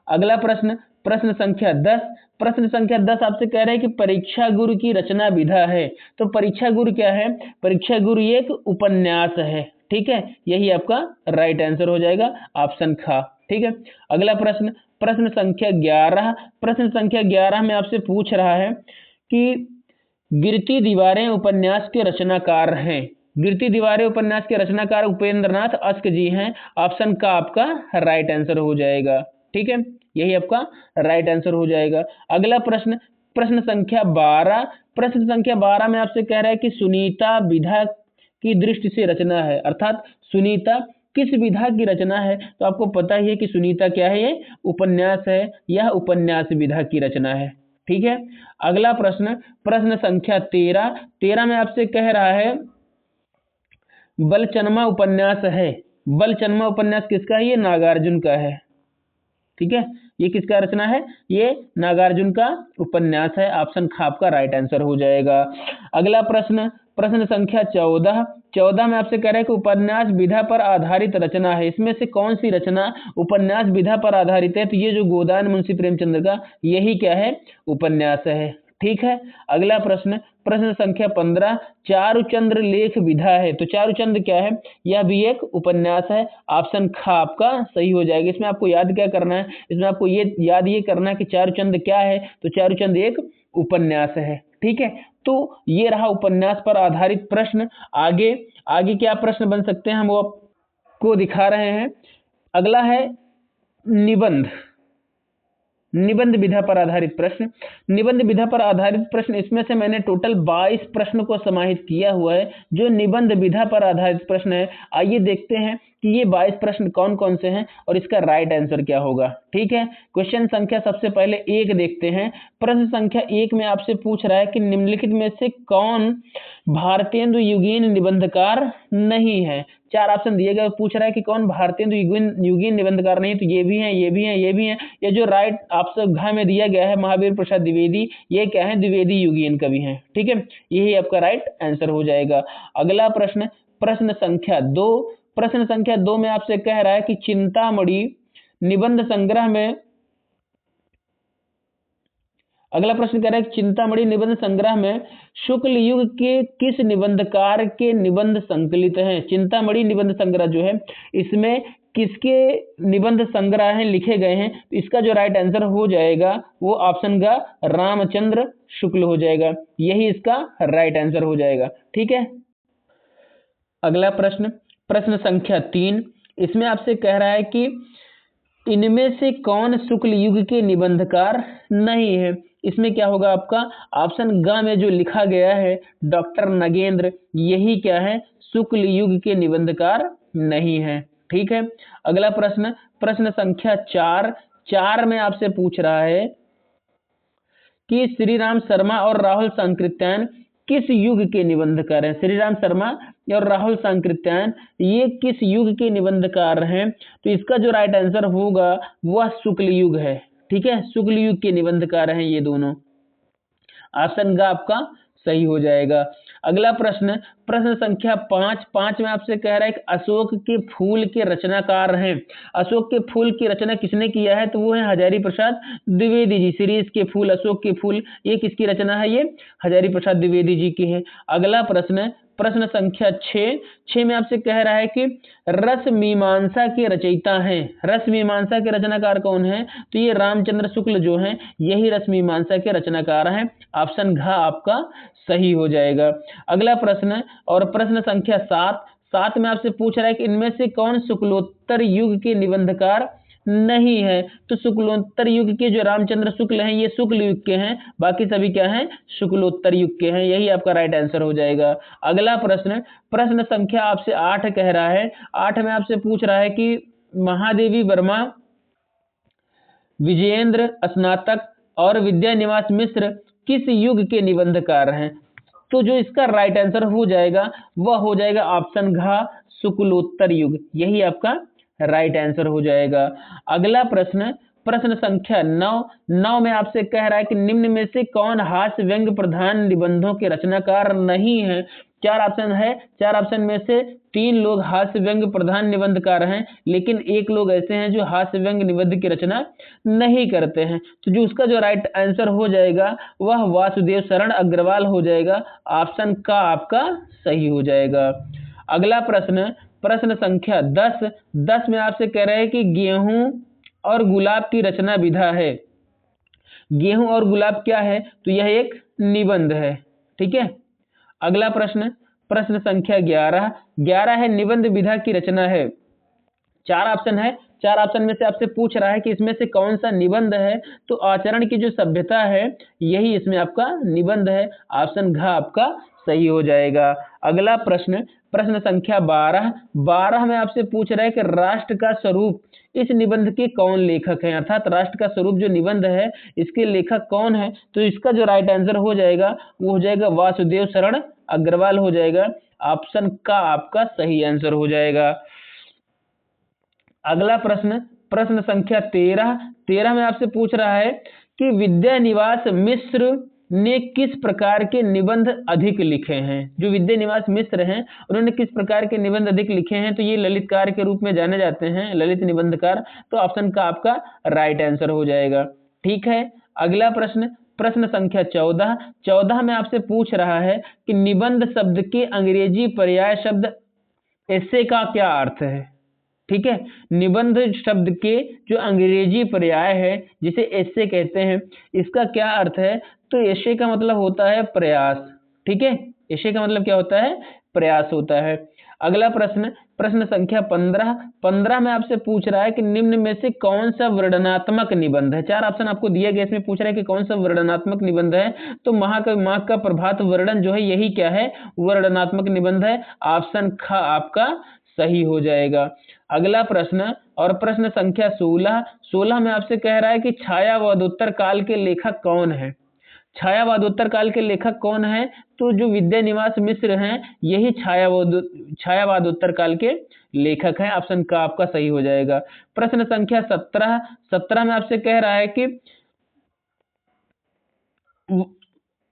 अगला प्रश्न, प्रश्न संख्या 10। प्रश्न संख्या 10 आपसे कह रहे हैं कि परीक्षा गुरु की रचना विधा है, तो परीक्षा गुरु क्या है, परीक्षा गुरु एक उपन्यास है। ठीक है, यही आपका राइट आंसर हो जाएगा, ऑप्शन ख। ठीक है, अगला प्रश्न, प्रश्न संख्या 11। प्रश्न संख्या 11 में आपसे पूछ रहा है कि गिरती दीवारें उपन्यास के रचनाकार हैं। गिरती दीवारें उपन्यास के रचनाकार उपेंद्रनाथ अश्क जी हैं, ऑप्शन का आपका राइट आंसर हो जाएगा। ठीक है, यही आपका राइट आंसर हो जाएगा। अगला प्रश्न, प्रश्न संख्या 12। प्रश्न संख्या 12 में आपसे कह रहा है कि सुनीता विधा की दृष्टि से रचना है, अर्थात सुनीता किस विधा की रचना है? तो आपको पता ही है कि सुनीता क्या है, ये उपन्यास है, यह उपन्यास विधा की रचना है। ठीक है, अगला प्रश्न, प्रश्न संख्या 13 में आपसे कह रहा है बलचनमा उपन्यास है। बलचनमा उपन्यास किसका है? ये नागार्जुन का है। ठीक है, ये किसका रचना है? ये नागार्जुन का उपन्यास है। ऑप्शन ख आपका राइट आंसर हो जाएगा। अगला प्रश्न, प्रश्न संख्या 14 में आपसे कह रहा है कि उपन्यास विधा पर आधारित रचना है, इसमें से कौन सी रचना उपन्यास विधा पर आधारित है? तो ये जो गोदान मुंशी प्रेमचंद्र का, यही क्या है? उपन्यास है। ठीक है, अगला प्रश्न, प्रश्न संख्या 15, चारुचंद्र लेख विधा है। तो चारुचंद्र क्या है? यह भी एक उपन्यास है। ऑप्शन ख आपका सही हो जाएगा। इसमें आपको याद क्या करना है? इसमें आपको ये करना है कि चारुचंद्र क्या है? तो चारुचंद्र एक उपन्यास है। ठीक है, तो ये रहा उपन्यास पर आधारित प्रश्न। आगे आगे क्या प्रश्न बन सकते हैं, हम वो आपको दिखा रहे हैं। अगला है निबंध। निबंध विधा पर आधारित प्रश्न। निबंध विधा पर आधारित प्रश्न, इसमें से मैंने टोटल 22 प्रश्न को समाहित किया हुआ है जो निबंध विधा पर आधारित प्रश्न है। आइए देखते हैं कि ये 22 प्रश्न कौन कौन से हैं और इसका राइट आंसर क्या होगा। ठीक है, क्वेश्चन संख्या सबसे पहले 1 देखते हैं। प्रश्न संख्या 1 में आपसे पूछ रहा है कि निम्नलिखित में से कौन भारतेंदु युगीन निबंधकार नहीं है? 4 ऑप्शन दिए गए, पूछ रहा है कि कौन भारतेंदु युगीन निबंधकार नहीं, तो ये भी हैं, ये भी हैं, ये भी हैं। ये जो राइट ऑप्शन घ में दिया गया है महावीर प्रसाद द्विवेदी, ये क्या है? द्विवेदी युगीन कवि हैं। ठीक है, यही आपका राइट आंसर हो जाएगा। अगला प्रश्न, प्रश्न संख्या 2। प्रश्न संख्या 2 में आपसे कह रहा है कि चिंतामणि निबंध संग्रह में, अगला प्रश्न कह रहा है कि चिंतामणि निबंध संग्रह में शुक्ल युग के किस निबंधकार के निबंध संकलित हैं? चिंतामणि निबंध संग्रह जो है, इसमें किसके निबंध संग्रह हैं, लिखे गए हैं? तो इसका जो राइट आंसर हो जाएगा वो ऑप्शन का रामचंद्र शुक्ल हो जाएगा। यही इसका राइट आंसर हो जाएगा। ठीक है, अगला प्रश्न, प्रश्न संख्या 3। इसमें आपसे कह रहा है कि इनमें से कौन शुक्ल युग के निबंधकार नहीं है? इसमें क्या होगा आपका? ऑप्शन ग में जो लिखा गया है डॉक्टर नगेंद्र, यही क्या है? शुक्ल युग के निबंधकार नहीं है। ठीक है, अगला प्रश्न, प्रश्न संख्या 4 में आपसे पूछ रहा है कि श्री राम शर्मा और राहुल सांकृत्यायन किस युग के निबंधकार हैं? श्री राम शर्मा और राहुल सांकृत्यायन ये किस युग के निबंधकार हैं? तो इसका जो राइट आंसर होगा वह शुक्ल युग है। ठीक है, शुक्ल युग के निबंधकार हैं ये दोनों। ऑप्शन का आपका सही हो जाएगा। अगला प्रश्न, प्रश्न संख्या 5 में आपसे कह रहा है कि अशोक के फूल के रचनाकार हैं। अशोक के फूल की रचना किसने किया है? तो वो है हजारी प्रसाद द्विवेदी जी। सीरीज के फूल, अशोक के फूल, ये किसकी रचना है? ये हजारी प्रसाद द्विवेदी जी की है। अगला प्रश्न, प्रश्न संख्या 6 में आपसे कह रहा है कि रस मीमांसा के रचयिता हैं। रस मीमांसा के रचनाकार कौन है? तो ये रामचंद्र शुक्ल जो हैं, यही रस मीमांसा के रचनाकार हैं। ऑप्शन घ आपका सही हो जाएगा। अगला प्रश्न और प्रश्न संख्या 7 में आपसे पूछ रहा है कि इनमें से कौन शुक्लोत्तर युग के निबंधकार नहीं है? तो शुक्लोत्तर युग के जो रामचंद्र शुक्ल हैं ये शुक्ल युग के हैं, बाकी सभी क्या हैं? शुक्लोत्तर युग के हैं। यही आपका राइट आंसर हो जाएगा। अगला प्रश्न, प्रश्न संख्या आपसे 8 कह रहा है। 8 में आपसे पूछ रहा है कि महादेवी वर्मा, विजयेंद्र स्नातक और विद्यानिवास मिश्र किस युग के निबंधकार हैं? तो जो इसका राइट आंसर हो जाएगा वह हो जाएगा ऑप्शन घ शुक्लोत्तर युग। यही आपका राइट आंसर हो जाएगा। अगला प्रश्न, प्रश्न संख्या 9 में आपसे कह रहा है कि निम्न में से कौन हास्य व्यंग प्रधान निबंधों के रचनाकार नहीं है? 4 ऑप्शन है, 4 ऑप्शन में से 3 लोग हास्य व्यंग प्रधान निबंधकार हैं, लेकिन 1 लोग ऐसे हैं जो हास्य व्यंग निबंध की रचना नहीं करते हैं। तो जो उसका जो राइट आंसर हो जाएगा वह वासुदेव शरण अग्रवाल हो जाएगा। ऑप्शन का आपका सही हो जाएगा। अगला प्रश्न, प्रश्न संख्या 10 में आपसे कह रहे हैं कि गेहूं और गुलाब की रचना विधा है। गेहूं और गुलाब क्या है? तो यह एक निबंध है। ठीक है, अगला प्रश्न, प्रश्न संख्या 11 है निबंध विधा की रचना है। 4 ऑप्शन है, 4 ऑप्शन में से आपसे पूछ रहा है कि इसमें से कौन सा निबंध है? तो आचरण की जो सभ्यता है यही इसमें आपका निबंध है। ऑप्शन घ आपका सही हो जाएगा। अगला प्रश्न, प्रश्न संख्या 12 में आपसे पूछ रहा है कि राष्ट्र का स्वरूप इस निबंध के कौन लेखक हैं, अर्थात राष्ट्र का स्वरूप जो निबंध है इसके लेखक कौन है। तो इसका जो राइट आंसर हो जाएगा वो हो जाएगा वासुदेव शरण अग्रवाल हो जाएगा। ऑप्शन का आपका सही आंसर हो जाएगा। अगला प्रश्न, प्रश्न संख्या 13 में आपसे पूछ रहा है कि विद्यानिवास मिश्र ने किस प्रकार के निबंध अधिक लिखे हैं। जो विद्यानिवास मिश्र हैं उन्होंने किस प्रकार के निबंध अधिक लिखे हैं, तो ये ललितकार के रूप में जाने जाते हैं, ललित निबंधकार। तो ऑप्शन का आपका राइट आंसर हो जाएगा। ठीक है, अगला प्रश्न, प्रश्न संख्या 14 में आपसे पूछ रहा है कि निबंध शब्द के अंग्रेजी पर्याय शब्द ऐसे का क्या अर्थ है। ठीक है, निबंध शब्द के जो अंग्रेजी पर्याय है जिसे एसे कहते हैं, इसका क्या अर्थ है। तो एसे का मतलब होता है प्रयास। ठीक है, एसे का मतलब क्या होता है, प्रयास होता है। अगला प्रश्न, प्रश्न संख्या 15 में आपसे पूछ रहा है कि निम्न में से कौन सा वर्णनात्मक निबंध है। 4 ऑप्शन आपको दिया गया, इसमें पूछ रहा है कि कौन सा वर्णनात्मक निबंध है। तो महाकवि माघ का प्रभात वर्णन जो है यही क्या है, वर्णनात्मक निबंध है। ऑप्शन ख आपका सही हो जाएगा। अगला प्रश्न और प्रश्न संख्या 16 में आपसे कह रहा है कि छायावादोत्तर काल के लेखक कौन है। छायावादोत्तर काल के लेखक कौन है, तो जो विद्यानिवास मिश्र हैं यही छायावादोत्तर काल के लेखक हैं। ऑप्शन का आपका सही हो जाएगा। प्रश्न संख्या 17 में आपसे कह रहा है कि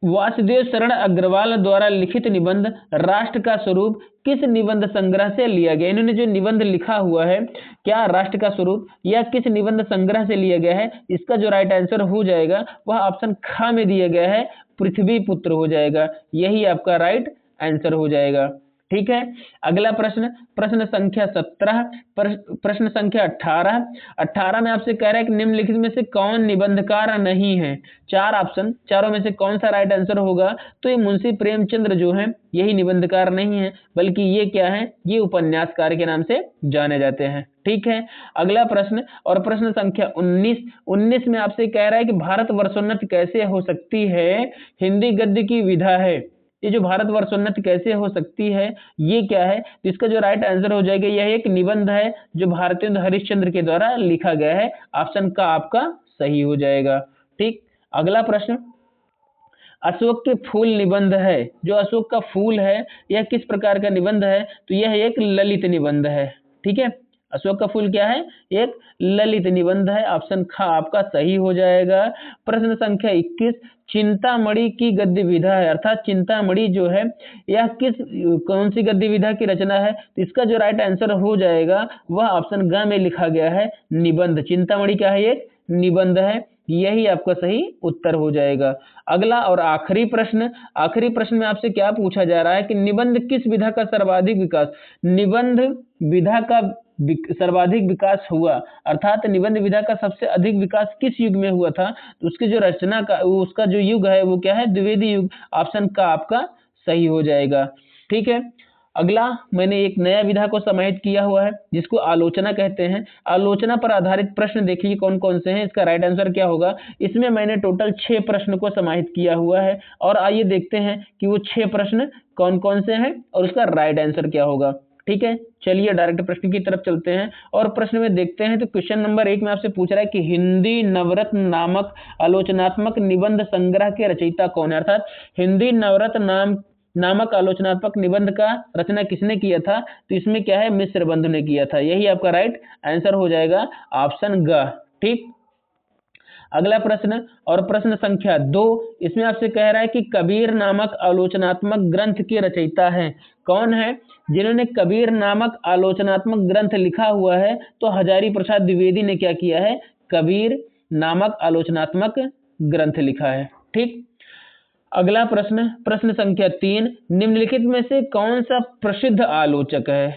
वासुदेव शरण अग्रवाल द्वारा लिखित निबंध राष्ट्र का स्वरूप किस निबंध संग्रह से लिया गया। इन्होंने जो निबंध लिखा हुआ है क्या राष्ट्र का स्वरूप या किस निबंध संग्रह से लिया गया है। इसका जो राइट आंसर हो जाएगा वह ऑप्शन ख में दिया गया है, पृथ्वी पुत्र हो जाएगा। यही आपका राइट आंसर हो जाएगा। ठीक है, अगला प्रश्न, प्रश्न संख्या 17, प्रश्न संख्या 18 में आपसे कह रहा है कि निम्नलिखित में से कौन निबंधकार नहीं है। 4 ऑप्शन, चारों में से कौन सा राइट आंसर होगा। तो ये मुंशी प्रेमचंद्र जो है यही निबंधकार नहीं है, बल्कि ये क्या है, ये उपन्यासकार के नाम से जाने जाते हैं। ठीक है, अगला प्रश्न और प्रश्न संख्या 19 में आपसे कह रहा है कि भारत वर्षोन्नति कैसे हो सकती है, हिंदी गद्य की विधा है। ये जो भारत वर्षोन्नति कैसे हो सकती है ये क्या है, तो इसका जो राइट आंसर हो जाएगा यह एक निबंध है जो भारतेंदु हरिश्चंद्र के द्वारा लिखा गया है। ऑप्शन का आपका सही हो जाएगा। ठीक, अगला प्रश्न, अशोक के फूल निबंध है। जो अशोक का फूल है यह किस प्रकार का निबंध है, तो यह एक ललित निबंध है। ठीक है, अशोक का फूल क्या है, एक ललित निबंध है। ऑप्शन ख आपका सही हो जाएगा। प्रश्न संख्या 21, चिंतामणि की गद्य विधा है, अर्थात चिंतामणि जो है यह कौन सी गद्य विधा की रचना है। तो इसका जो राइट आंसर हो जाएगा वह ऑप्शन ग में लिखा गया है, निबंध। चिंतामणि क्या है, एक निबंध है। यही आपका सही उत्तर हो जाएगा। अगला और आखिरी प्रश्न में आपसे क्या पूछा जा रहा है कि निबंध किस विधा का सर्वाधिक विकास, निबंध विधा का सर्वाधिक विकास हुआ, अर्थात निबंध विधा का सबसे अधिक विकास किस युग में हुआ था। तो उसकी जो रचना का उसका जो युग है वो क्या है, द्विवेदी युग। ऑप्शन का आपका सही हो जाएगा। ठीक है, अगला मैंने एक नया विधा को समाहित किया हुआ है जिसको आलोचना कहते हैं। आलोचना पर आधारित प्रश्न देखिए कौन कौन से हैं, इसका राइट आंसर क्या होगा। इसमें मैंने टोटल 6 प्रश्न को समाहित किया हुआ है और आइए देखते हैं कि वो 6 प्रश्न कौन कौन से हैं और उसका राइट आंसर क्या होगा। ठीक है, चलिए डायरेक्ट प्रश्न की तरफ चलते हैं और प्रश्न में देखते हैं। तो क्वेश्चन नंबर 1 में आपसे पूछ रहा है कि हिंदी नवरत्न नामक आलोचनात्मक निबंध संग्रह के रचयिता कौन है, अर्थात हिंदी नवरत्न नामक आलोचनात्मक निबंध का रचना किसने किया था। तो इसमें क्या है, मिश्र बंधु ने किया था। यही आपका राइट आंसर हो जाएगा, ऑप्शन ग। ठीक, अगला प्रश्न और प्रश्न संख्या 2, इसमें आपसे कह रहा है कि कबीर नामक आलोचनात्मक ग्रंथ के रचयिता हैं कौन है। जिन्होंने कबीर नामक आलोचनात्मक ग्रंथ लिखा हुआ है तो हजारी प्रसाद द्विवेदी ने क्या किया है, कबीर नामक आलोचनात्मक ग्रंथ लिखा है। ठीक, अगला प्रश्न, प्रश्न संख्या 3, निम्नलिखित में से कौन सा प्रसिद्ध आलोचक है।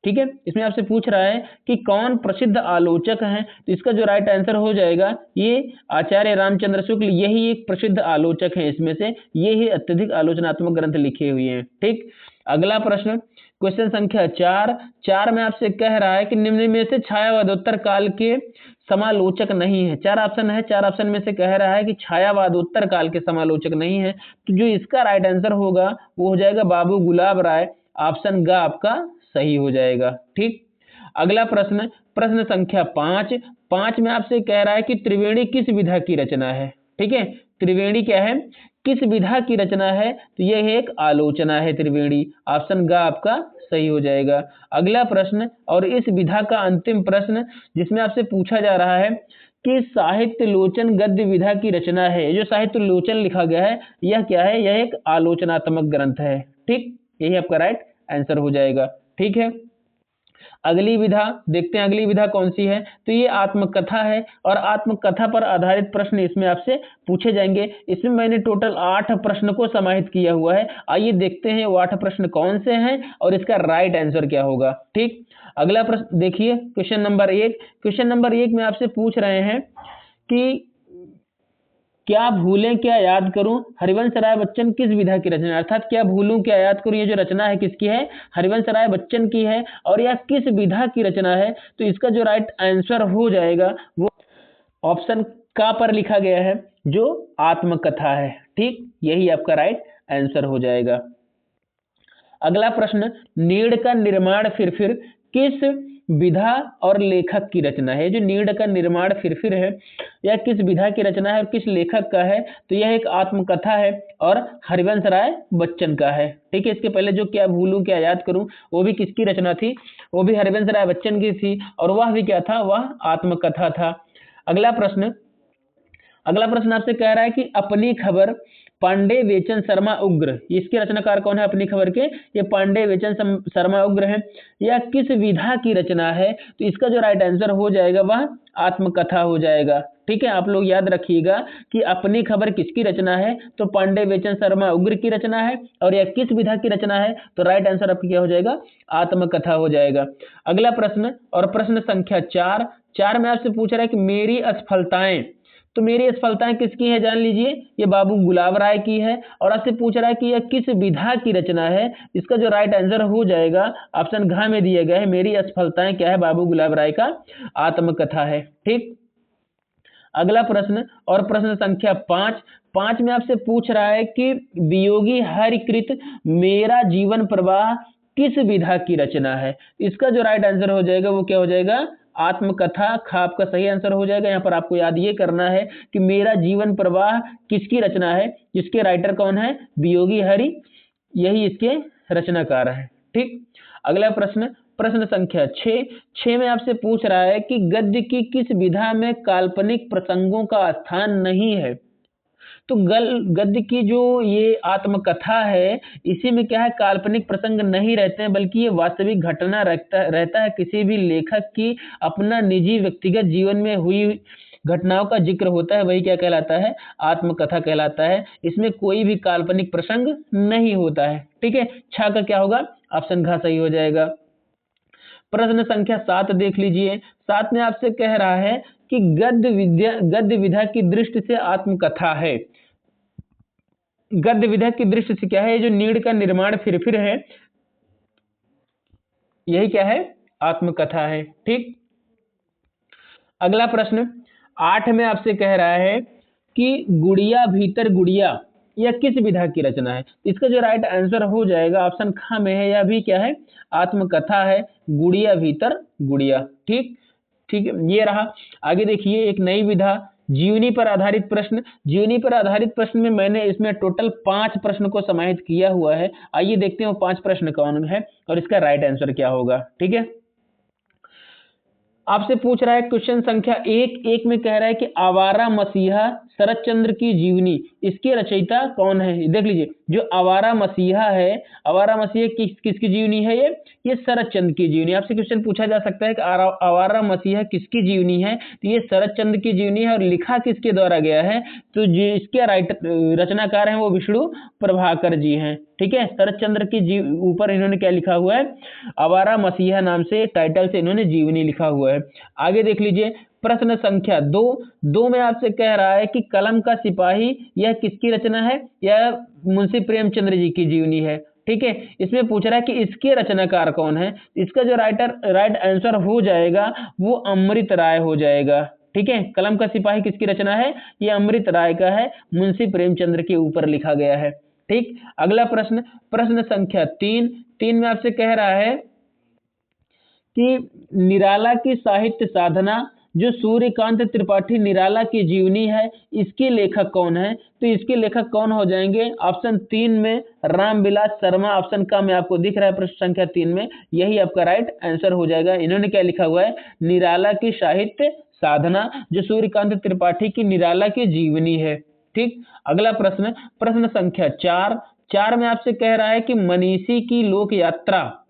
ठीक है, इसमें आपसे पूछ रहा है कि कौन प्रसिद्ध आलोचक हैं। तो इसका जो राइट आंसर हो जाएगा ये आचार्य रामचंद्र शुक्ल, यही एक प्रसिद्ध आलोचक हैं। इसमें से ये ही अत्यधिक आलोचनात्मक ग्रंथ लिखे हुए हैं। ठीक, अगला प्रश्न क्वेश्चन संख्या 4 में आपसे कह रहा है कि निम्न में से छायावादोत्तर काल के समालोचक नहीं है। 4 ऑप्शन है, 4 ऑप्शन में से कह रहा है कि छायावादोत्तर काल के समालोचक नहीं है, तो जो इसका राइट आंसर होगा वो हो जाएगा बाबू गुलाब राय। ऑप्शन ग आपका सही हो जाएगा। ठीक, अगला प्रश्न प्रश्न संख्या 5 में आपसे कह रहा है कि त्रिवेणी किस विधा की रचना है। ठीक है, त्रिवेणी क्या है, किस विधा की रचना है, तो यह एक आलोचना है त्रिवेणी। ऑप्शन ग आपका सही हो जाएगा। अगला प्रश्न और इस विधा का अंतिम प्रश्न जिसमें आपसे पूछा जा रहा है कि साहित्य लोचन गद्य विधा की रचना है। जो साहित्य लोचन लिखा गया है यह क्या है, यह एक आलोचनात्मक ग्रंथ है। ठीक, यही आपका राइट आंसर हो जाएगा। ठीक है, अगली विधा देखते हैं, अगली विधा कौन सी है, तो ये आत्मकथा है और आत्मकथा पर आधारित प्रश्न इसमें आपसे पूछे जाएंगे। इसमें मैंने टोटल 8 प्रश्न को समाहित किया हुआ है। आइए देखते हैं वो 8 प्रश्न कौन से हैं और इसका राइट आंसर क्या होगा। ठीक, अगला प्रश्न देखिए, क्वेश्चन नंबर 1। क्वेश्चन नंबर 1 में आपसे पूछ रहे हैं कि क्या भूलें क्या याद करूं, हरिवंश राय बच्चन किस विधा की रचना है। अर्थात क्या भूलूं क्या याद करूं, ये जो रचना है किसकी है, हरिवंश राय बच्चन की है और यह किस विधा की रचना है। तो इसका जो राइट आंसर हो जाएगा वो ऑप्शन का पर लिखा गया है जो आत्मकथा है। ठीक, यही आपका राइट आंसर हो जाएगा। अगला प्रश्न, नीड़ का निर्माण फिर किस विधा और लेखक की रचना है। जो नीड़ का निर्माण फिर है यह किस विधा की रचना है और किस लेखक का है, तो यह एक आत्मकथा है और हरिवंश राय बच्चन का है। ठीक है, इसके पहले जो क्या भूलूं क्या याद करूं वो भी किसकी रचना थी, वो भी हरिवंश राय बच्चन की थी और वह भी क्या था, वह आत्मकथा था। अगला प्रश्न आपसे कह रहा है कि अपनी खबर पांडे वेचन शर्मा उग्र, इसके रचनाकार कौन है अपनी खबर के, ये पांडे वेचन शर्मा उग्र है। यह किस विधा की रचना है, तो इसका जो राइट आंसर हो जाएगा वह आत्मकथा हो जाएगा। ठीक है, आप लोग याद रखिएगा कि अपनी खबर किसकी रचना है, तो पांडे वेचन शर्मा उग्र की रचना है और यह किस विधा की रचना है, तो राइट आंसर आपका क्या हो जाएगा, आत्मकथा हो जाएगा। अगला प्रश्न और प्रश्न संख्या 4 में आपसे पूछ रहा है कि मेरी असफलताएं, तो मेरी असफलताएं किसकी है जान लीजिए, ये बाबू गुलाब राय की है और आपसे पूछ रहा है कि यह किस विधा की रचना है। इसका जो राइट आंसर हो जाएगा ऑप्शन घ में दिया गया है, मेरी असफलताएं क्या है, बाबू गुलाब राय का आत्मकथा है। ठीक, अगला प्रश्न और प्रश्न संख्या 5 में आपसे पूछ रहा है कि वियोगी हरिकृत मेरा जीवन प्रवाह किस विधा की रचना है। इसका जो राइट आंसर हो जाएगा वो क्या हो जाएगा, आत्मकथा। खा आपका सही आंसर हो जाएगा। यहाँ पर आपको याद ये करना है कि मेरा जीवन प्रवाह किसकी रचना है, जिसके राइटर कौन है, वियोगी हरि, यही इसके रचनाकार है। ठीक, अगला प्रश्न संख्या 6 में आपसे पूछ रहा है कि गद्य की किस विधा में काल्पनिक प्रसंगों का स्थान नहीं है। तो गद्य की जो ये आत्मकथा है इसी में क्या है, काल्पनिक प्रसंग नहीं रहते हैं बल्कि ये वास्तविक घटना रहता है। किसी भी लेखक की अपना निजी व्यक्तिगत जीवन में हुई घटनाओं का जिक्र होता है, वही क्या कहलाता है, आत्मकथा कहलाता है। इसमें कोई भी काल्पनिक प्रसंग नहीं होता है। ठीक है, छा का क्या होगा, ऑप्शन घ सही हो जाएगा। प्रश्न संख्या 7 देख लीजिए। 7 में आपसे कह रहा है कि गद्य विधा की दृष्टि से आत्मकथा है। गद्य विधा की दृष्टि से क्या है, जो नीड़ का निर्माण फिर है यही क्या है, आत्मकथा है। ठीक, अगला प्रश्न 8 में आपसे कह रहा है कि गुड़िया भीतर गुड़िया यह किस विधा की रचना है। इसका जो राइट आंसर हो जाएगा ऑप्शन ख में है, यह भी क्या है, आत्मकथा है, गुड़िया भीतर गुड़िया। ठीक, ये रहा। आगे देखिए एक नई विधा, जीवनी पर आधारित प्रश्न। जीवनी पर आधारित प्रश्न में मैंने इसमें टोटल 5 प्रश्न को समाहित किया हुआ है। आइए देखते हैं वो 5 प्रश्न कौन है और इसका राइट आंसर क्या होगा। ठीक है, आपसे पूछ रहा है क्वेश्चन संख्या 1 में कह रहा है कि आवारा मसीहा शरत चंद्र की जीवनी, इसके रचयिता कौन है। देख लीजिए, जो आवारा मसीहा है, आवारा मसीहा किसकी जीवनी है, ये शरत चंद्र की जीवनी। आपसे क्वेश्चन पूछा जा सकता है कि आवारा मसीहा किसकी जीवनी है, तो ये शरत चंद्र की जीवनी है और लिखा किसके द्वारा गया है, तो जो इसके रचनाकार हैं वो विष्णु प्रभाकर जी हैं। ठीक है, शरत चंद्र की ऊपर इन्होंने क्या लिखा हुआ है, आवारा मसीहा नाम से टाइटल से इन्होंने जीवनी लिखा हुआ है। आगे देख लीजिए प्रश्न संख्या 2 में आपसे कह रहा है कि कलम का सिपाही यह किसकी रचना है, यह मुंशी प्रेमचंद्र जी की जीवनी है। ठीक है। इसमें पूछ रहा है कि इसके रचनाकार कौन है। इसका जो राइट आंसर हो जाएगा वो अमृत राय हो जाएगा। ठीक है, कलम का सिपाही किसकी रचना है? ये अमृत राय का है, मुंशी प्रेमचंद्र के ऊपर लिखा गया है। ठीक, अगला प्रश्न, प्रश्न संख्या 3 में आपसे कह रहा है कि निराला की साहित्य साधना जो सूर्यकांत त्रिपाठी निराला की जीवनी है, इसके लेखक कौन है? तो इसके लेखक कौन हो जाएंगे? ऑप्शन 3 में रामविलास शर्मा, ऑप्शन का में आपको दिख रहा है प्रश्न संख्या 3 में, यही आपका राइट आंसर हो जाएगा। इन्होंने क्या लिखा हुआ है? निराला की साहित्य साधना जो सूर्यकांत त्रिपाठी की निराला की जीवनी है। ठीक, अगला प्रश्न, प्रश्न संख्या 4 में आपसे कह रहा है कि मनीषी की लोक यात्रा,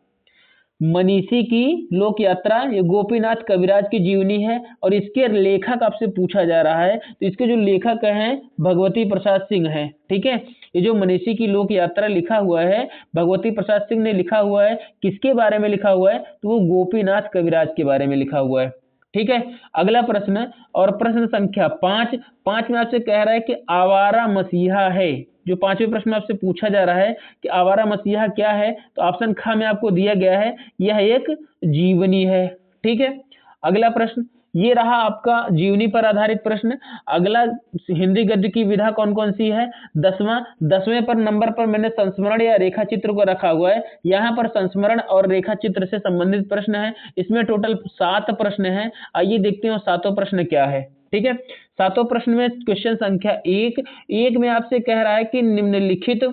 मनीषी की लोक यात्रा ये गोपीनाथ कविराज की जीवनी है और इसके लेखक आपसे पूछा जा रहा है। तो इसके जो लेखक हैं भगवती प्रसाद सिंह हैं। ठीक है, ये जो मनीषी की लोक यात्रा लिखा हुआ है भगवती प्रसाद सिंह ने लिखा हुआ है, किसके बारे में लिखा हुआ है? तो वो गोपीनाथ कविराज के बारे में लिखा हुआ है। ठीक है, अगला प्रश्न और प्रश्न संख्या 5 में आपसे कह रहा है कि आवारा मसीहा है, जो 5वें प्रश्न में आपसे पूछा जा रहा है कि आवारा मसीहा क्या है? तो ऑप्शन ख में आपको दिया गया है, यह एक जीवनी है। ठीक है, अगला प्रश्न, ये रहा आपका जीवनी पर आधारित प्रश्न। अगला, हिंदी गद्य की विधा कौन कौन सी है? 10वें पर नंबर पर मैंने संस्मरण या रेखा चित्र को रखा हुआ है। यहाँ पर संस्मरण और रेखा चित्र से संबंधित प्रश्न है। इसमें टोटल 7 प्रश्न हैं। आइए देखते हैं 7वां प्रश्न क्या है। ठीक है, 7वें प्रश्न में क्वेश्चन संख्या 1 में आपसे कह रहा है कि निम्नलिखित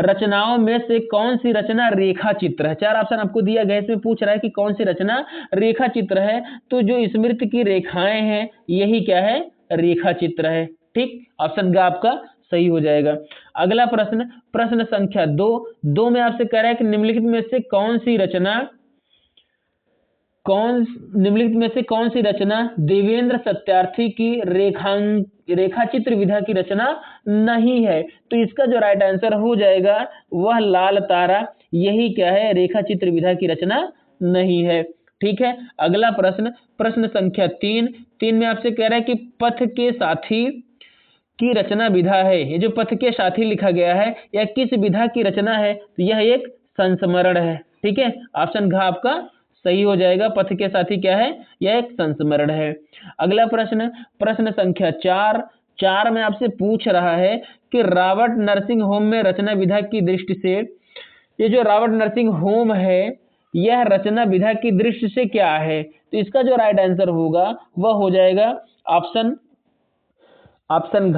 रचनाओं में से कौन सी रचना रेखा चित्र है? 4 ऑप्शन आपको दिया गया, इसमें पूछ रहा है कि कौन सी रचना रेखा चित्र है। तो जो स्मृति की रेखाएं हैं यही क्या है? रेखा चित्र है। ठीक, ऑप्शन ग आपका सही हो जाएगा। अगला प्रश्न, प्रश्न संख्या 2 में आपसे कह रहा है कि निम्नलिखित में से कौन सी रचना देवेंद्र सत्यार्थी की रेखाचित्र विधा की रचना नहीं है? तो इसका जो राइट आंसर हो जाएगा वह लाल तारा, यही क्या है? रेखाचित्र विधा की रचना नहीं है। ठीक है, अगला प्रश्न, प्रश्न संख्या 3 में आपसे कह रहा है कि पथ के साथी की रचना विधा है। ये जो पथ के साथी लिखा गया है यह किस विधा की रचना है? तो यह एक संस्मरण है। ठीक है, ऑप्शन घ आपका सही हो जाएगा। पथ के साथी क्या है? यह एक संस्मरण है। अगला प्रश्न, प्रश्न संख्या 4 में आपसे पूछ रहा है कि रॉबर्ट नर्सिंग होम में रचना विधा की दृष्टि से, ये जो रॉबर्ट नर्सिंग होम है यह रचना विधा की दृष्टि से क्या है? तो इसका जो राइट आंसर होगा वह हो जाएगा ऑप्शन घ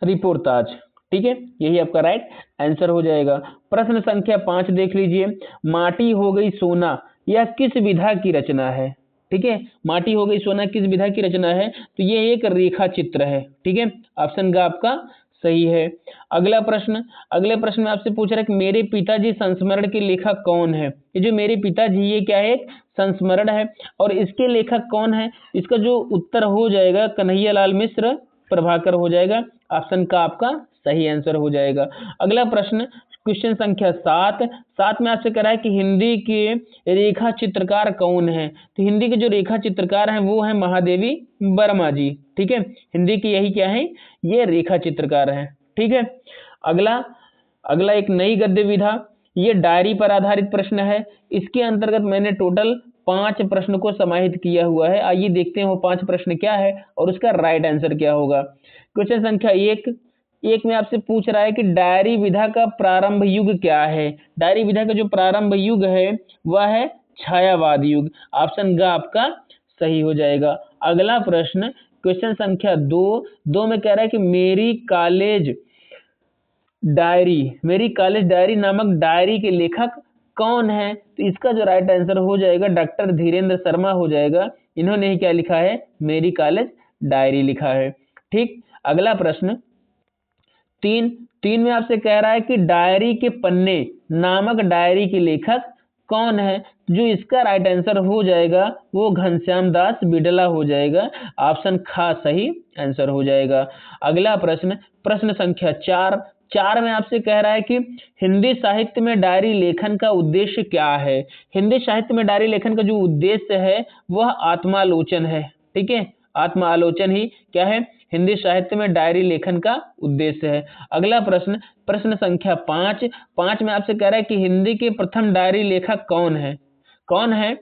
रिपोर्ताज। ठीक है, यही आपका राइट आंसर हो जाएगा। प्रश्न संख्या 5 देख लीजिए, माटी हो गई सोना यह किस विधा की रचना है? ठीक है, माटी हो गई सोना किस विधा की रचना है? तो ये एक रेखा चित्र है। ठीक है, ऑप्शन ग आपका सही है। अगला प्रश्न, अगले प्रश्न में आपसे पूछ रहा है कि मेरे पिताजी संस्मरण के लेखक कौन है? ये जो मेरे पिताजी ये क्या है? एक संस्मरण है और इसके लेखक कौन है? इसका जो उत्तर हो जाएगा कन्हैयालाल मिश्र प्रभाकर हो जाएगा। ऑप्शन का आपका सही आंसर हो जाएगा। अगला प्रश्न, क्वेश्चन संख्या 7 में आपसे कह रहा है कि हिंदी के रेखा चित्रकार कौन है? तो हिंदी के जो रेखा चित्रकार हैं वो है महादेवी वर्मा जी। ठीक है, हिंदी की यही क्या है? ये रेखा चित्रकार हैं। ठीक है, अगला एक नई गद्य विधा, ये डायरी पर आधारित प्रश्न है। इसके अंतर्गत मैंने टोटल 5 प्रश्न को समाहित किया हुआ है। आइए देखते हैं वो 5 प्रश्न क्या है और उसका राइट आंसर क्या होगा। क्वेश्चन संख्या 1 में आपसे पूछ रहा है कि डायरी विधा का प्रारंभ युग क्या है? डायरी विधा का जो प्रारंभ युग है वह है छायावाद युग। ऑप्शन ग आपका सही हो जाएगा। अगला प्रश्न, क्वेश्चन संख्या 2 में कह रहा है कि मेरी कॉलेज डायरी नामक डायरी के लेखक कौन है? तो इसका जो राइट आंसर हो जाएगा डॉक्टर धीरेन्द्र शर्मा हो जाएगा। इन्होंने ही क्या लिखा है? मेरी कॉलेज डायरी लिखा है। ठीक, अगला प्रश्न 3 में आपसे कह रहा है कि डायरी के पन्ने नामक डायरी के लेखक कौन है? जो इसका राइट आंसर हो जाएगा वो घनश्याम दास बिडला हो जाएगा। ऑप्शन ख सही आंसर हो जाएगा। अगला प्रश्न, प्रश्न संख्या 4 में आपसे कह रहा है कि हिंदी साहित्य में डायरी लेखन का उद्देश्य क्या है? हिंदी साहित्य में डायरी लेखन का जो उद्देश्य है वह आत्मालोचन है। ठीक है, आत्मालोचन ही क्या है? हिंदी साहित्य में डायरी लेखन का उद्देश्य है। अगला प्रश्न, प्रश्न संख्या 5 में आपसे कह रहा है कि हिंदी के प्रथम डायरी लेखक कौन है? कौन है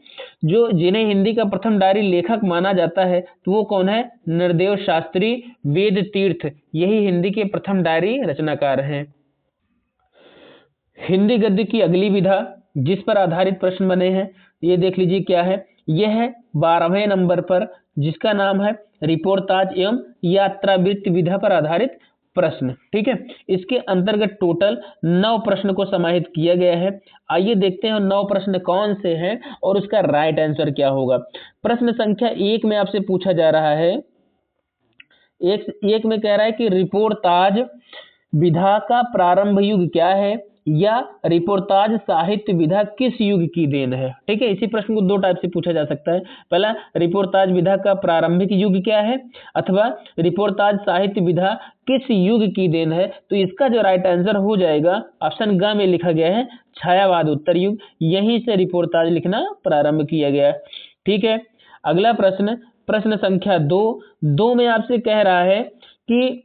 जो जिन्हें हिंदी का प्रथम डायरी लेखक माना जाता है? तो वो कौन है? नरदेव शास्त्री वेद तीर्थ, यही हिंदी के प्रथम डायरी रचनाकार हैं। हिंदी गद्य की अगली विधा जिस पर आधारित प्रश्न बने हैं, ये देख लीजिए क्या है। यह है 12वें नंबर पर, जिसका नाम है रिपोर्टाज एवं यात्रावृत्ति विधा पर आधारित प्रश्न। ठीक है, इसके अंतर्गत टोटल 9 प्रश्न को समाहित किया गया है। आइए देखते हैं 9 प्रश्न कौन से हैं और उसका राइट आंसर क्या होगा। प्रश्न संख्या 1 में आपसे पूछा जा रहा है, एक में कह रहा है कि रिपोर्टाज विधा का प्रारंभ युग क्या है, या रिपोर्टाज साहित्य विधा किस युग की देन है। ठीक है, इसी प्रश्न को 2 टाइप से पूछा जा सकता है। पहला, रिपोर्टाज विधा का प्रारंभिक युग क्या है, अथवा रिपोर्टाज साहित्य विधा किस युग की देन है। तो इसका जो राइट आंसर हो जाएगा, ऑप्शन ग में लिखा गया है छायावाद उत्तर युग, यहीं से रिपोर्टाज लिखना प्रारंभ किया गया। ठीक है, अगला प्रश्न, प्रश्न संख्या 2 में आपसे कह रहा है कि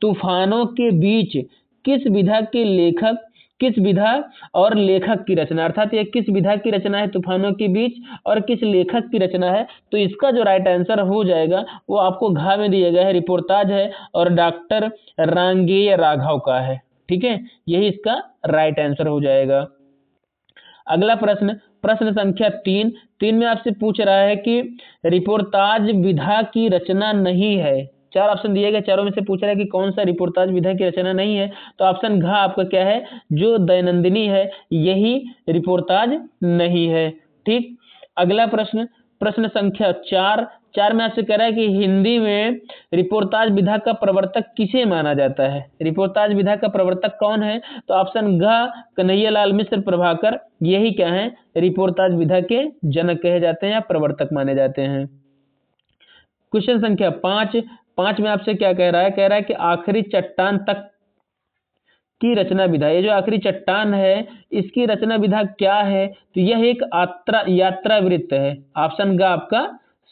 तूफानों के बीच किस विधा के लेखक, किस विधा और लेखक की रचना, अर्थात यह किस विधा की रचना है तूफानों के बीच और किस लेखक की रचना है। तो इसका जो राइट आंसर हो जाएगा वो आपको घ में दिया गया है, रिपोर्टाज है और डॉक्टर रांगेय राघव का है। ठीक है, यही इसका राइट आंसर हो जाएगा। अगला प्रश्न, प्रश्न संख्या 3 में आपसे पूछ रहा है कि रिपोर्टाज विधा की रचना नहीं है। 4 ऑप्शन दिए गए, चारों में से पूछ रहा है कि कौन सा रिपोर्टाज विधा की रचना नहीं है। तो ऑप्शन घ आपका क्या है, जो दैनंदिनी है, यही रिपोर्टाज नहीं है। ठीक, अगला प्रश्न, प्रश्न संख्या 4 में आपसे कह रहा है कि हिंदी में रिपोर्टाज विधा का प्रवर्तक किसे माना जाता है। रिपोर्टाज विधा का प्रवर्तक कौन है? तो ऑप्शन घ कन्हैयालाल मिश्र प्रभाकर, यही क्या है, रिपोर्टाज विधा के जनक कहे जाते हैं या प्रवर्तक माने जाते हैं। क्वेश्चन संख्या 5 में आपसे क्या कह रहा है, कह रहा है कि आखिरी चट्टान तक की रचना विधा, ये जो आखिरी चट्टान है इसकी रचना विधा क्या है। तो यह एक यात्रा वृत्त है, ऑप्शन ग आपका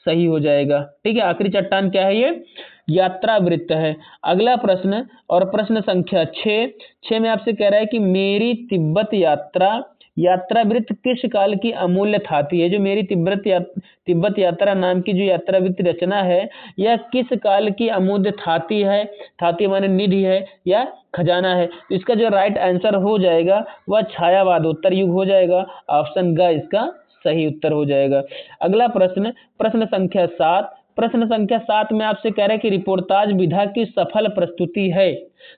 सही हो जाएगा। ठीक है, आखिरी चट्टान क्या है, ये यात्रा वृत्त है। अगला प्रश्न और प्रश्न संख्या 6 में आपसे कह रहा है कि मेरी तिब्बत यात्रा वृत्त किस काल की अमूल्य थाती है। जो मेरी तिब्बत यात्रा नाम की जो यात्रा वृत्त रचना है, यह किस काल की अमूल्य थाती है। थाती माने निधि है या खजाना है। तो इसका जो राइट आंसर हो जाएगा वह छायावाद उत्तर युग हो जाएगा, ऑप्शन ग इसका सही उत्तर हो जाएगा। अगला प्रश्न, प्रश्न संख्या 7 में आपसे कह रहे हैं कि रिपोर्टाज विधा की सफल प्रस्तुति है।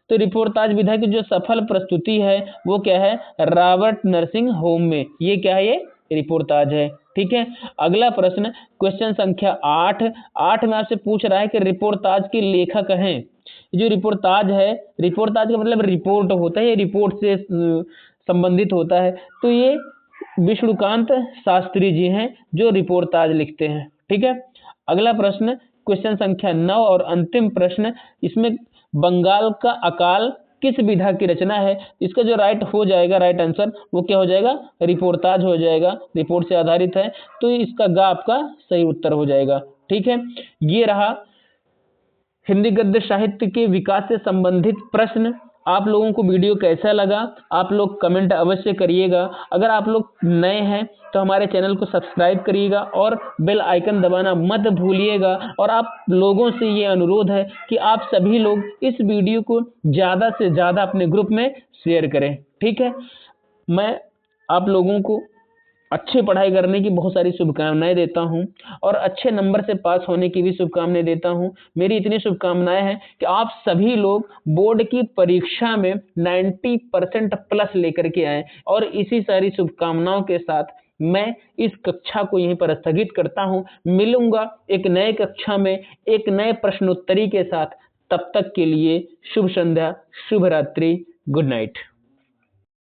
तो रिपोर्टाज विधा की जो सफल प्रस्तुति है वो क्या है, रॉबर्ट नर्सिंग होम में, ये क्या है, ये रिपोर्टाज है। ठीक है, अगला प्रश्न, क्वेश्चन संख्या 8 में आपसे पूछ रहा है कि रिपोर्टाज के लेखक हैं। जो रिपोर्टाज है, रिपोर्टाज का मतलब रिपोर्ट होता है, ये रिपोर्ट से संबंधित होता है। तो ये विष्णुकांत शास्त्री जी हैं जो रिपोर्टाज लिखते हैं। ठीक है, अगला प्रश्न, क्वेश्चन संख्या 9 और अंतिम प्रश्न, इसमें बंगाल का अकाल किस विधा की रचना है। इसका जो राइट हो जाएगा, राइट आंसर वो क्या हो जाएगा, रिपोर्टाज हो जाएगा, रिपोर्ट से आधारित है। तो इसका ग आपका सही उत्तर हो जाएगा। ठीक है, ये रहा हिंदी गद्य साहित्य के विकास से संबंधित प्रश्न। आप लोगों को वीडियो कैसा लगा आप लोग कमेंट अवश्य करिएगा। अगर आप लोग नए हैं तो हमारे चैनल को सब्सक्राइब करिएगा और बेल आइकन दबाना मत भूलिएगा। और आप लोगों से ये अनुरोध है कि आप सभी लोग इस वीडियो को ज़्यादा से ज़्यादा अपने ग्रुप में शेयर करें। ठीक है, मैं आप लोगों को अच्छी पढ़ाई करने की बहुत सारी शुभकामनाएं देता हूं और अच्छे नंबर से पास होने की भी शुभकामनाएं देता हूं। मेरी इतनी शुभकामनाएं हैं कि आप सभी लोग बोर्ड की परीक्षा में 90% प्लस लेकर के आएं। और इसी सारी शुभकामनाओं के साथ मैं इस कक्षा को यहीं पर स्थगित करता हूं। मिलूंगा एक नए कक्षा में एक नए प्रश्नोत्तरी के साथ। तब तक के लिए शुभ संध्या, शुभ रात्रि, गुड नाइट।